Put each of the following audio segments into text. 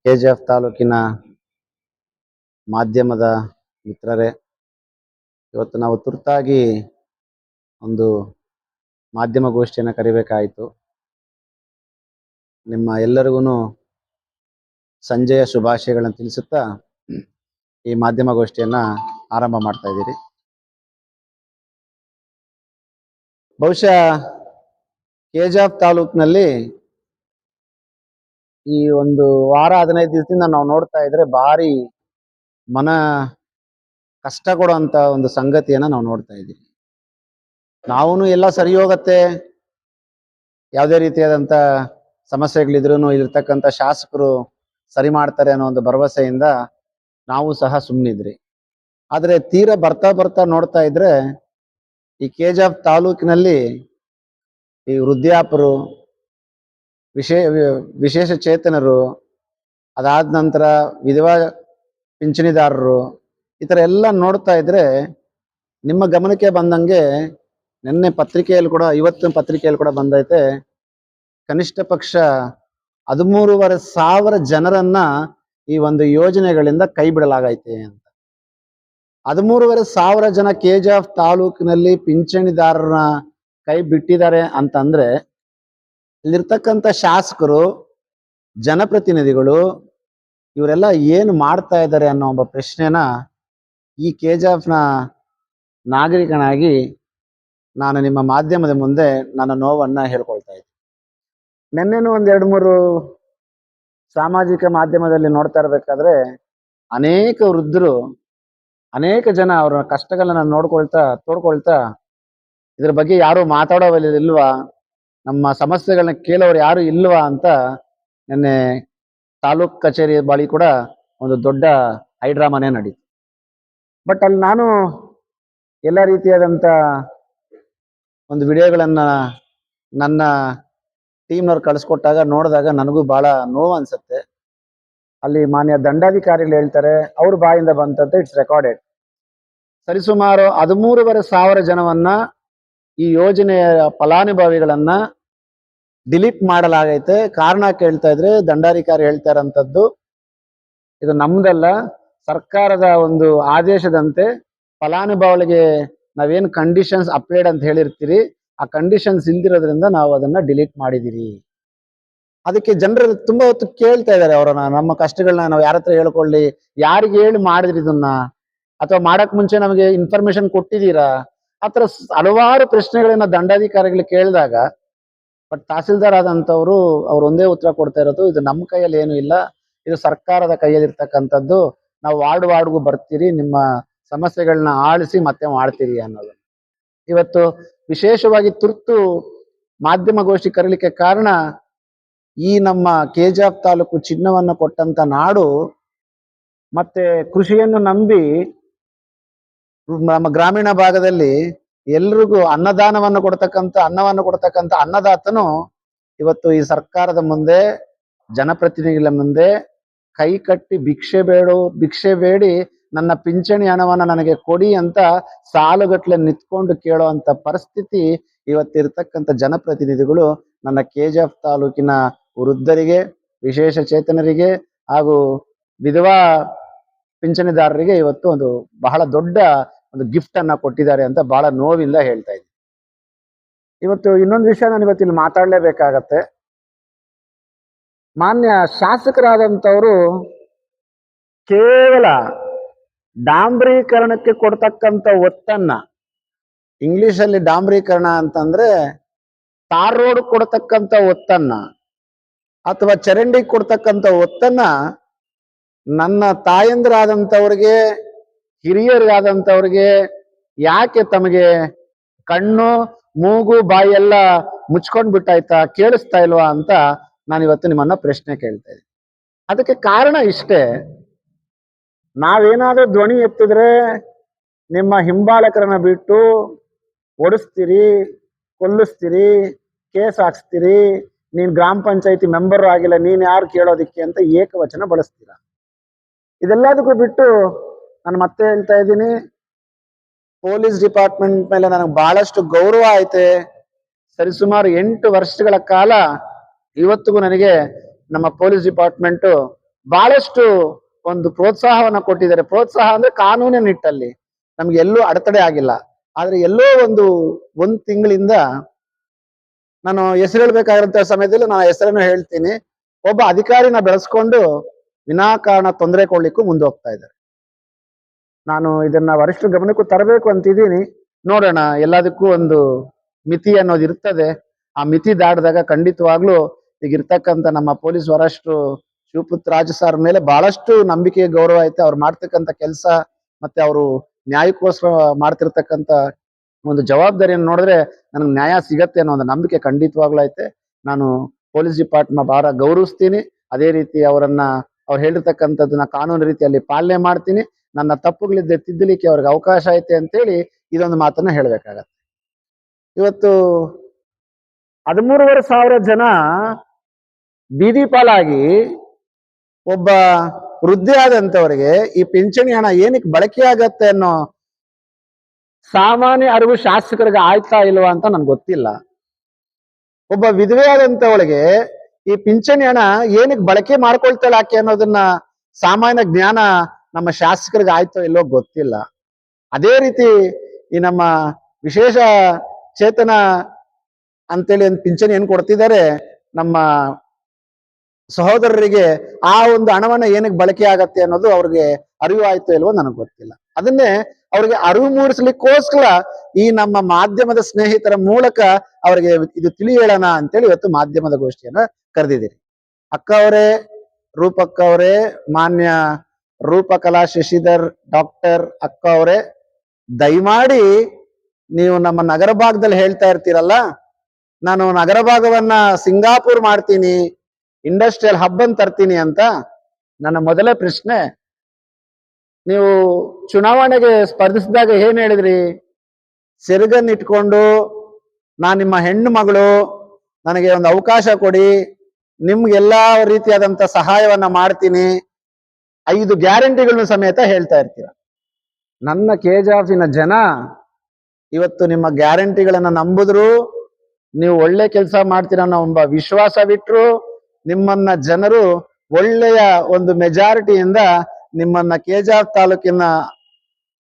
KGF ತಾಲೂಕಿನ ಮಾಧ್ಯಮದ ಮಿತ್ರರೇ, ಇವತ್ತು ನಾವು ತುರ್ತಾಗಿ ಒಂದು ಮಾಧ್ಯಮ ಗೋಷ್ಠಿಯನ್ನು ಕರಿಬೇಕಾಯಿತು. ನಿಮ್ಮ ಎಲ್ಲರಿಗೂ ಸಂಜೆಯ ಶುಭಾಶಯಗಳನ್ನು ತಿಳಿಸುತ್ತಾ ಈ ಮಾಧ್ಯಮ ಗೋಷ್ಠಿಯನ್ನು ಆರಂಭ ಮಾಡ್ತಾ ಇದ್ದೀರಿ. ಬಹುಶಃ ಕೆಜಿಎಫ್ ತಾಲೂಕಿನಲ್ಲಿ ಈ ಒಂದು ವಾರ 15 ದಿವಸದಿಂದ ನಾವು ನೋಡ್ತಾ ಇದ್ರೆ ಭಾರಿ ಮನ ಕಷ್ಟ ಕೊಡುವಂತ ಒಂದು ಸಂಗತಿಯನ್ನ ನಾವು ನೋಡ್ತಾ ಇದ್ದೀವಿ. ನಾವು ಎಲ್ಲ ಸರಿ ಹೋಗತ್ತೆ, ಯಾವುದೇ ರೀತಿಯಾದಂಥ ಸಮಸ್ಯೆಗಳಿದ್ರೂ ಇಲ್ಲಿರ್ತಕ್ಕಂಥ ಶಾಸಕರು ಸರಿ ಮಾಡ್ತಾರೆ ಅನ್ನೋ ಒಂದು ಭರವಸೆಯಿಂದ ನಾವು ಸಹ ಸುಮ್ಮನಿದ್ರಿ. ಆದರೆ ತೀರಾ ಬರ್ತಾ ಬರ್ತಾ ನೋಡ್ತಾ ಇದ್ರೆ ಈ ಕೆಜಿಎಫ್ ತಾಲೂಕಿನಲ್ಲಿ ಈ ವೃದ್ಧಾಪರು, ವಿಶೇಷ ಚೇತನರು, ಅದಾದ ನಂತರ ವಿಧವಾ ಪಿಂಚಣಿದಾರರು, ಈ ಥರ ಎಲ್ಲ ನೋಡ್ತಾ ಇದ್ರೆ ನಿಮ್ಮ ಗಮನಕ್ಕೆ ಬಂದಂಗೆ ನಿನ್ನೆ ಪತ್ರಿಕೆಯಲ್ಲಿ ಕೂಡ, ಇವತ್ತು ಪತ್ರಿಕೆಯಲ್ಲಿ ಕೂಡ ಬಂದೈತೆ, ಕನಿಷ್ಠ ಪಕ್ಷ 13,500 ಜನರನ್ನ ಈ ಒಂದು ಯೋಜನೆಗಳಿಂದ ಕೈ ಬಿಡಲಾಗೈತೆ ಅಂತ. 13,500 ಜನ ಕೆಜಿಎಫ್ ತಾಲೂಕಿನಲ್ಲಿ ಪಿಂಚಣಿದಾರರನ್ನ ಕೈ ಬಿಟ್ಟಿದ್ದಾರೆ ಅಂತಂದ್ರೆ ಇಲ್ಲಿರ್ತಕ್ಕಂಥ ಶಾಸಕರು, ಜನಪ್ರತಿನಿಧಿಗಳು ಇವರೆಲ್ಲ ಏನು ಮಾಡ್ತಾ ಇದ್ದಾರೆ ಅನ್ನೋ ಒಬ್ಬ ಪ್ರಶ್ನೆನ ಈ ಕೆಜಿಎಫ್ನ ನಾಗರಿಕನಾಗಿ ನಾನು ನಿಮ್ಮ ಮಾಧ್ಯಮದ ಮುಂದೆ ನನ್ನ ನೋವನ್ನ ಹೇಳ್ಕೊಳ್ತಾ ಇದ್ದೀನಿ. ನಿನ್ನೆನೂ 2-3 ಸಾಮಾಜಿಕ ಮಾಧ್ಯಮದಲ್ಲಿ ನೋಡ್ತಾ ಇರ್ಬೇಕಾದ್ರೆ ಅನೇಕ ವೃದ್ಧರು, ಅನೇಕ ಜನ ಅವರ ಕಷ್ಟಗಳನ್ನ ತೋಡ್ಕೊಳ್ತಾ ಇದ್ರ ಬಗ್ಗೆ ಯಾರು ಮಾತಾಡೋವಿಲ್ವಾ, ನಮ್ಮ ಸಮಸ್ಯೆಗಳನ್ನ ಕೇಳೋರು ಯಾರು ಇಲ್ವಾ ಅಂತ ನಿನ್ನೆ ತಾಲೂಕ್ ಕಚೇರಿ ಬಳಿ ಕೂಡ ಒಂದು ದೊಡ್ಡ ಹೈಡ್ರಾಮಾನೇ ನಡೀತು. ಬಟ್ ಅಲ್ಲಿ ನಾನು ಎಲ್ಲ ರೀತಿಯಾದಂಥ ಒಂದು ವಿಡಿಯೋಗಳನ್ನ ನನ್ನ ಟೀಮ್ನವ್ರು ಕಳಿಸ್ಕೊಟ್ಟಾಗ ನೋಡಿದಾಗ ನನಗೂ ಬಹಳ ನೋವು ಅನ್ಸುತ್ತೆ. ಅಲ್ಲಿ ಮಾನ್ಯ ದಂಡಾಧಿಕಾರಿಗಳು ಹೇಳ್ತಾರೆ, ಅವ್ರ ಬಾಯಿಂದ ಬಂತಂತೆ, ಇಟ್ಸ್ ರೆಕಾರ್ಡೆಡ್, ಸರಿಸುಮಾರು 13,500 ಜನವನ್ನ ಈ ಯೋಜನೆಯ ಫಲಾನುಭವಿಗಳನ್ನ ಡಿಲೀಟ್ ಮಾಡಲಾಗೈತೆ. ಕಾರಣ ಕೇಳ್ತಾ ಇದ್ರೆ ದಂಡಾಧಿಕಾರಿ ಹೇಳ್ತಾ ಇರೋಂಥದ್ದು, ಇದು ನಮ್ದಲ್ಲ, ಸರ್ಕಾರದ ಒಂದು ಆದೇಶದಂತೆ ಫಲಾನುಭವಿಗಳಿಗೆ ನಾವೇನು ಕಂಡೀಷನ್ಸ್ ಅಪ್ಲೈಡ್ ಅಂತ ಹೇಳಿರ್ತೀರಿ, ಆ ಕಂಡೀಷನ್ಸ್ ಇಲ್ದಿರೋದ್ರಿಂದ ನಾವು ಅದನ್ನ ಡಿಲೀಟ್ ಮಾಡಿದಿರಿ. ಅದಕ್ಕೆ ಜನರು ತುಂಬಾ ಹೊತ್ತು ಕೇಳ್ತಾ ಇದ್ದಾರೆ, ಅವರನ್ನ ನಮ್ಮ ಕಷ್ಟಗಳನ್ನ ನಾವು ಯಾರ ಹತ್ರ ಹೇಳ್ಕೊಳ್ಳಿ, ಯಾರಿಗೆ ಹೇಳಿ ಮಾಡಿದ್ರಿ ಇದನ್ನ, ಅಥವಾ ಮಾಡಕ್ ಮುಂಚೆ ನಮಗೆ ಇನ್ಫಾರ್ಮೇಶನ್ ಕೊಟ್ಟಿದ್ದೀರಾ, ಆತರ ಹಲವಾರು ಪ್ರಶ್ನೆಗಳನ್ನ ದಂಡಾಧಿಕಾರಿಗಳು ಕೇಳಿದಾಗ ಬಟ್ ತಹಸೀಲ್ದಾರ್ ಆದಂಥವ್ರು ಅವ್ರು ಒಂದೇ ಉತ್ತರ ಕೊಡ್ತಾ ಇರೋದು, ಇದು ನಮ್ಮ ಕೈಯಲ್ಲಿ ಏನು ಇಲ್ಲ, ಇದು ಸರ್ಕಾರದ ಕೈಯಲ್ಲಿ ಇರ್ತಕ್ಕಂಥದ್ದು, ನಾವು ವಾರ್ಡ್ಗೂ ಬರ್ತೀರಿ, ನಿಮ್ಮ ಸಮಸ್ಯೆಗಳನ್ನ ಆಳಿಸಿ ಮತ್ತೆ ಮಾಡ್ತೀರಿ ಅನ್ನೋದು. ಇವತ್ತು ವಿಶೇಷವಾಗಿ ತುರ್ತು ಮಾಧ್ಯಮ ಗೋಷ್ಠಿ ಕರೀಲಿಕ್ಕೆ ಕಾರಣ, ಈ ನಮ್ಮ ಕೆಜಿಎಫ್ ತಾಲೂಕು ಚಿನ್ನವನ್ನು ಕೊಟ್ಟಂತ ನಾಡು, ಮತ್ತೆ ಕೃಷಿಯನ್ನು ನಂಬಿ ನಮ್ಮ ಗ್ರಾಮೀಣ ಭಾಗದಲ್ಲಿ ಎಲ್ರಿಗೂ ಅನ್ನವನ್ನು ಕೊಡ್ತಕ್ಕಂಥ ಅನ್ನದಾತನು ಇವತ್ತು ಈ ಸರ್ಕಾರದ ಮುಂದೆ, ಜನಪ್ರತಿನಿಧಿಗಳ ಮುಂದೆ ಕೈ ಕಟ್ಟಿ ಭಿಕ್ಷೆ ಬೇಡಿ ನನ್ನ ಪಿಂಚಣಿ ಹಣವನ್ನ ನನಗೆ ಕೊಡಿ ಅಂತ ಸಾಲುಗಟ್ಲೆ ನಿಂತ್ಕೊಂಡು ಕೇಳೋವಂಥ ಪರಿಸ್ಥಿತಿ ಇವತ್ತಿರ್ತಕ್ಕಂಥ ಜನಪ್ರತಿನಿಧಿಗಳು ನನ್ನ ಕೆಜಿಎಫ್ ತಾಲೂಕಿನ ವೃದ್ಧರಿಗೆ, ವಿಶೇಷ ಚೇತನರಿಗೆ ಹಾಗೂ ವಿಧವಾ ಪಿಂಚಣಿದಾರರಿಗೆ ಇವತ್ತು ಒಂದು ಬಹಳ ದೊಡ್ಡ ಒಂದು ಗಿಫ್ಟ್ ಅನ್ನ ಕೊಟ್ಟಿದ್ದಾರೆ ಅಂತ ಬಹಳ ನೋವಿಂದ ಹೇಳ್ತಾ ಇದ್ದೀನಿ. ಇವತ್ತು ಇನ್ನೊಂದು ವಿಷಯ ನಾನು ಇವತ್ತಿಲ್ಲಿ ಮಾತಾಡಲೇಬೇಕಾಗತ್ತೆ. ಮಾನ್ಯ ಶಾಸಕರಾದಂಥವರು ಕೇವಲ ಡಾಂಬರೀಕರಣಕ್ಕೆ ಕೊಡ್ತಕ್ಕಂಥ ಒತ್ತನ್ನ, ಇಂಗ್ಲಿಷಲ್ಲಿ ಡಾಂಬರೀಕರಣ ಅಂತಂದ್ರೆ ತಾರ್ ರೋಡ್ ಕೊಡ್ತಕ್ಕಂಥ ಒತ್ತನ್ನ ಅಥವಾ ಚರಂಡಿ ಕೊಡ್ತಕ್ಕಂಥ ಒತ್ತನ್ನ ನನ್ನ ತಾಯಂದ್ರಾದಂಥವ್ರಿಗೆ, ಹಿರಿಯರಾದಂಥವ್ರಿಗೆ ಯಾಕೆ ತಮಗೆ ಕಣ್ಣು ಮೂಗು ಬಾಯಿ ಎಲ್ಲ ಮುಚ್ಕೊಂಡ್ ಬಿಟ್ಟಾಯ್ತಾ, ಕೇಳಿಸ್ತಾ ಇಲ್ವಾ ಅಂತ ನಾನಿವತ್ತು ನಿಮ್ಮನ್ನ ಪ್ರಶ್ನೆ ಕೇಳ್ತಾ ಇದ್ದೀನಿ. ಅದಕ್ಕೆ ಕಾರಣ ಇಷ್ಟೇ, ನಾವೇನಾದ್ರೂ ಧ್ವನಿ ಎತ್ತಿದ್ರೆ ನಿಮ್ಮ ಹಿಂಬಾಲಕರನ್ನ ಬಿಟ್ಟು ಓಡಿಸ್ತೀರಿ, ಕೊಲ್ಲಿಸ್ತೀರಿ, ಕೇಸ್ ಹಾಕ್ಸ್ತೀರಿ, ನೀನ್ ಗ್ರಾಮ ಪಂಚಾಯತಿ ಮೆಂಬರ್ ಆಗಿಲ್ಲ, ನೀನ್ ಯಾರು ಕೇಳೋದಿಕ್ಕೆ ಅಂತ ಏಕವಚನ ಬಳಸ್ತೀರ. ಇದೆಲ್ಲದಕ್ಕೂ ಬಿಟ್ಟು ನಾನು ಮತ್ತೆ ಹೇಳ್ತಾ ಇದ್ದೀನಿ, ಪೊಲೀಸ್ ಡಿಪಾರ್ಟ್ಮೆಂಟ್ ಮೇಲೆ ನನಗೆ ಬಹಳಷ್ಟು ಗೌರವ ಐತೆ. ಸರಿಸುಮಾರು 8 ವರ್ಷಗಳ ಕಾಲ ಇವತ್ತಿಗೂ ನನಗೆ ನಮ್ಮ ಪೊಲೀಸ್ ಡಿಪಾರ್ಟ್ಮೆಂಟ್ ಬಹಳಷ್ಟು ಒಂದು ಪ್ರೋತ್ಸಾಹವನ್ನ ಕೊಟ್ಟಿದ್ದಾರೆ. ಪ್ರೋತ್ಸಾಹ ಅಂದ್ರೆ ಕಾನೂನಿನ ನಿಟ್ಟಲ್ಲಿ ನಮ್ಗೆ ಎಲ್ಲೂ ಅಡೆತಡೆ ಆಗಿಲ್ಲ. ಆದ್ರೆ ಎಲ್ಲೋ ಒಂದ್ ತಿಂಗಳಿಂದ ನಾನು ಹೆಸರು ಹೇಳ್ಬೇಕಾಗಿರಂತ ಸಮಯದಲ್ಲಿ ನಾನು ಹೆಸರನ್ನು ಹೇಳ್ತೀನಿ. ಒಬ್ಬ ಅಧಿಕಾರಿನ ಬೆಳೆಸ್ಕೊಂಡು ವಿನಾಕಾರಣ ತೊಂದರೆ ಕೊಡ್ಲಿಕ್ಕೂ ಮುಂದೆ ಹೋಗ್ತಾ ಇದ್ದಾರೆ. ನಾನು ಇದನ್ನ ವರಿಷ್ಠರ ಗಮನಕ್ಕೂ ತರಬೇಕು ಅಂತಿದ್ದೀನಿ. ನೋಡೋಣ, ಎಲ್ಲದಕ್ಕೂ ಒಂದು ಮಿತಿ ಅನ್ನೋದು ಇರ್ತದೆ. ಆ ಮಿತಿ ದಾಟಿದಾಗ ಖಂಡಿತವಾಗ್ಲೂ ಈಗಿರ್ತಕ್ಕಂಥ ನಮ್ಮ ಪೊಲೀಸ್ ವರಿಷ್ಠರು ಶಿವಪುತ್ರರಾಜ್ ಸರ್ ಮೇಲೆ ಬಹಳಷ್ಟು ನಂಬಿಕೆ ಗೌರವ ಐತೆ. ಅವ್ರು ಮಾಡ್ತಕ್ಕಂಥ ಕೆಲಸ ಮತ್ತೆ ಅವರು ನ್ಯಾಯಕ್ಕೋಸ್ಕರ ಮಾಡ್ತಿರ್ತಕ್ಕಂಥ ಒಂದು ಜವಾಬ್ದಾರಿಯನ್ನು ನೋಡಿದ್ರೆ ನನಗೆ ನ್ಯಾಯ ಸಿಗತ್ತೆ ಅನ್ನೋ ಒಂದು ನಂಬಿಕೆ ಖಂಡಿತವಾಗ್ಲೂ ಐತೆ. ನಾನು ಪೊಲೀಸ್ ಡಿಪಾರ್ಟ್ಮೆಂಟ್ ಬಹಳ ಗೌರವಿಸ್ತೀನಿ. ಅದೇ ರೀತಿ ಅವ್ರು ಹೇಳಿರ್ತಕ್ಕಂಥದ್ದನ್ನ ಕಾನೂನು ರೀತಿಯಲ್ಲಿ ಪಾಲನೆ ಮಾಡ್ತೀನಿ. ನನ್ನ ತಪ್ಪುಗಳಿದ್ದೆ ತಿದ್ದಲಿಕ್ಕೆ ಅವ್ರಿಗೆ ಅವಕಾಶ ಐತೆ ಅಂತೇಳಿ ಇದೊಂದು ಮಾತನ್ನ ಹೇಳ್ಬೇಕಾಗತ್ತೆ. ಇವತ್ತು 13,500 ಜನ ಬೀದಿ ಪಾಲಾಗಿ ಒಬ್ಬ ವೃದ್ಧಿ ಆದಂತವರಿಗೆ ಈ ಪಿಂಚಣಿ ಹಣ ಏನಕ್ಕೆ ಬಳಕೆ ಆಗತ್ತೆ ಅನ್ನೋ ಸಾಮಾನ್ಯ ಅರಿವು ಶಾಸಕರಿಗೆ ಆಯ್ತಾ ಇಲ್ವಾ ಅಂತ ನನ್ಗೆ ಗೊತ್ತಿಲ್ಲ. ಒಬ್ಬ ವಿಧವೆ ಆದಂತವಳಿಗೆ ಈ ಪಿಂಚಣಿ ಹಣ ಏನಕ್ಕೆ ಬಳಕೆ ಮಾಡ್ಕೊಳ್ತಾಳೆ ಆಕೆ ಅನ್ನೋದನ್ನ ಸಾಮಾನ್ಯ ಜ್ಞಾನ ನಮ್ಮ ಶಾಸಕರಿಗೆ ಆಯ್ತೋ ಇಲ್ಲೋ ಗೊತ್ತಿಲ್ಲ. ಅದೇ ರೀತಿ ಈ ನಮ್ಮ ವಿಶೇಷ ಚೇತನ ಅಂತೇಳಿ ಒಂದು ಪಿಂಚಣಿ ಏನ್ ಕೊಡ್ತಿದ್ದಾರೆ ನಮ್ಮ ಸಹೋದರರಿಗೆ, ಆ ಒಂದು ಹಣವನ್ನ ಏನಕ್ಕೆ ಬಳಕೆ ಆಗತ್ತೆ ಅನ್ನೋದು ಅವ್ರಿಗೆ ಅರಿವು ಆಯ್ತೋ ಇಲ್ವೋ ನನಗೆ ಗೊತ್ತಿಲ್ಲ. ಅದನ್ನೇ ಅವ್ರಿಗೆ ಅರಿವು ಮೂಡಿಸ್ಲಿಕ್ಕೋಸ್ಕರ ಈ ನಮ್ಮ ಮಾಧ್ಯಮದ ಸ್ನೇಹಿತರ ಮೂಲಕ ಅವರಿಗೆ ಇದು ತಿಳಿ ಹೇಳೋಣ ಅಂತೇಳಿ ಇವತ್ತು ಮಾಧ್ಯಮದ ಗೋಷ್ಠಿಯನ್ನ ಕರೆದಿದ್ದೀರಿ. ಅಕ್ಕ ಅವರೇ, ರೂಪಕ್ಕ ಅವರೇ, ಮಾನ್ಯ ರೂಪಕಲಾ ಶಶಿಧರ್ ಡಾಕ್ಟರ್ ಅಕ್ಕ ಅವರೇ, ದಯಮಾಡಿ ನೀವು ನಮ್ಮ ನಗರ ಭಾಗದಲ್ಲಿ ಹೇಳ್ತಾ ಇರ್ತೀರಲ್ಲ, ನಾನು ನಗರ ಭಾಗವನ್ನ ಸಿಂಗಾಪುರ್ ಮಾಡ್ತೀನಿ, ಇಂಡಸ್ಟ್ರಿಯಲ್ ಹಬ್ ಅಂತ ತರ್ತೀನಿ ಅಂತ. ನನ್ನ ಮೊದಲ ಪ್ರಶ್ನೆ, ನೀವು ಚುನಾವಣೆಗೆ ಸ್ಪರ್ಧಿಸಿದಾಗ ಏನ್ ಹೇಳಿದ್ರಿ? ಸೆರಗನ್ನ ಇಟ್ಕೊಂಡು ನಾನು ನಿಮ್ಮ ಹೆಣ್ಣು ಮಗಳು, ನನಗೆ ಒಂದು ಅವಕಾಶ ಕೊಡಿ, ನಿಮ್ಗೆಲ್ಲಾ ರೀತಿಯಾದಂತ ಸಹಾಯವನ್ನ ಮಾಡ್ತೀನಿ, 5 ಗ್ಯಾರಂಟಿಗಳನ್ನು ಸಮೇತ ಹೇಳ್ತಾ ಇರ್ತೀರ. ನನ್ನ ಕೆಜಾಫಿನ ಜನ ಇವತ್ತು ನಿಮ್ಮ ಗ್ಯಾರಂಟಿಗಳನ್ನ ನಂಬುದ್ರು, ನೀವು ಒಳ್ಳೆ ಕೆಲಸ ಮಾಡ್ತೀರ ಅನ್ನೋ ಒಬ್ಬ ವಿಶ್ವಾಸವಿಟ್ರು, ನಿಮ್ಮನ್ನ ಜನರು ಒಳ್ಳೆಯ ಒಂದು ಮೆಜಾರಿಟಿಯಿಂದ ನಿಮ್ಮನ್ನ ಕೆಜಾಫ್ ತಾಲೂಕಿನ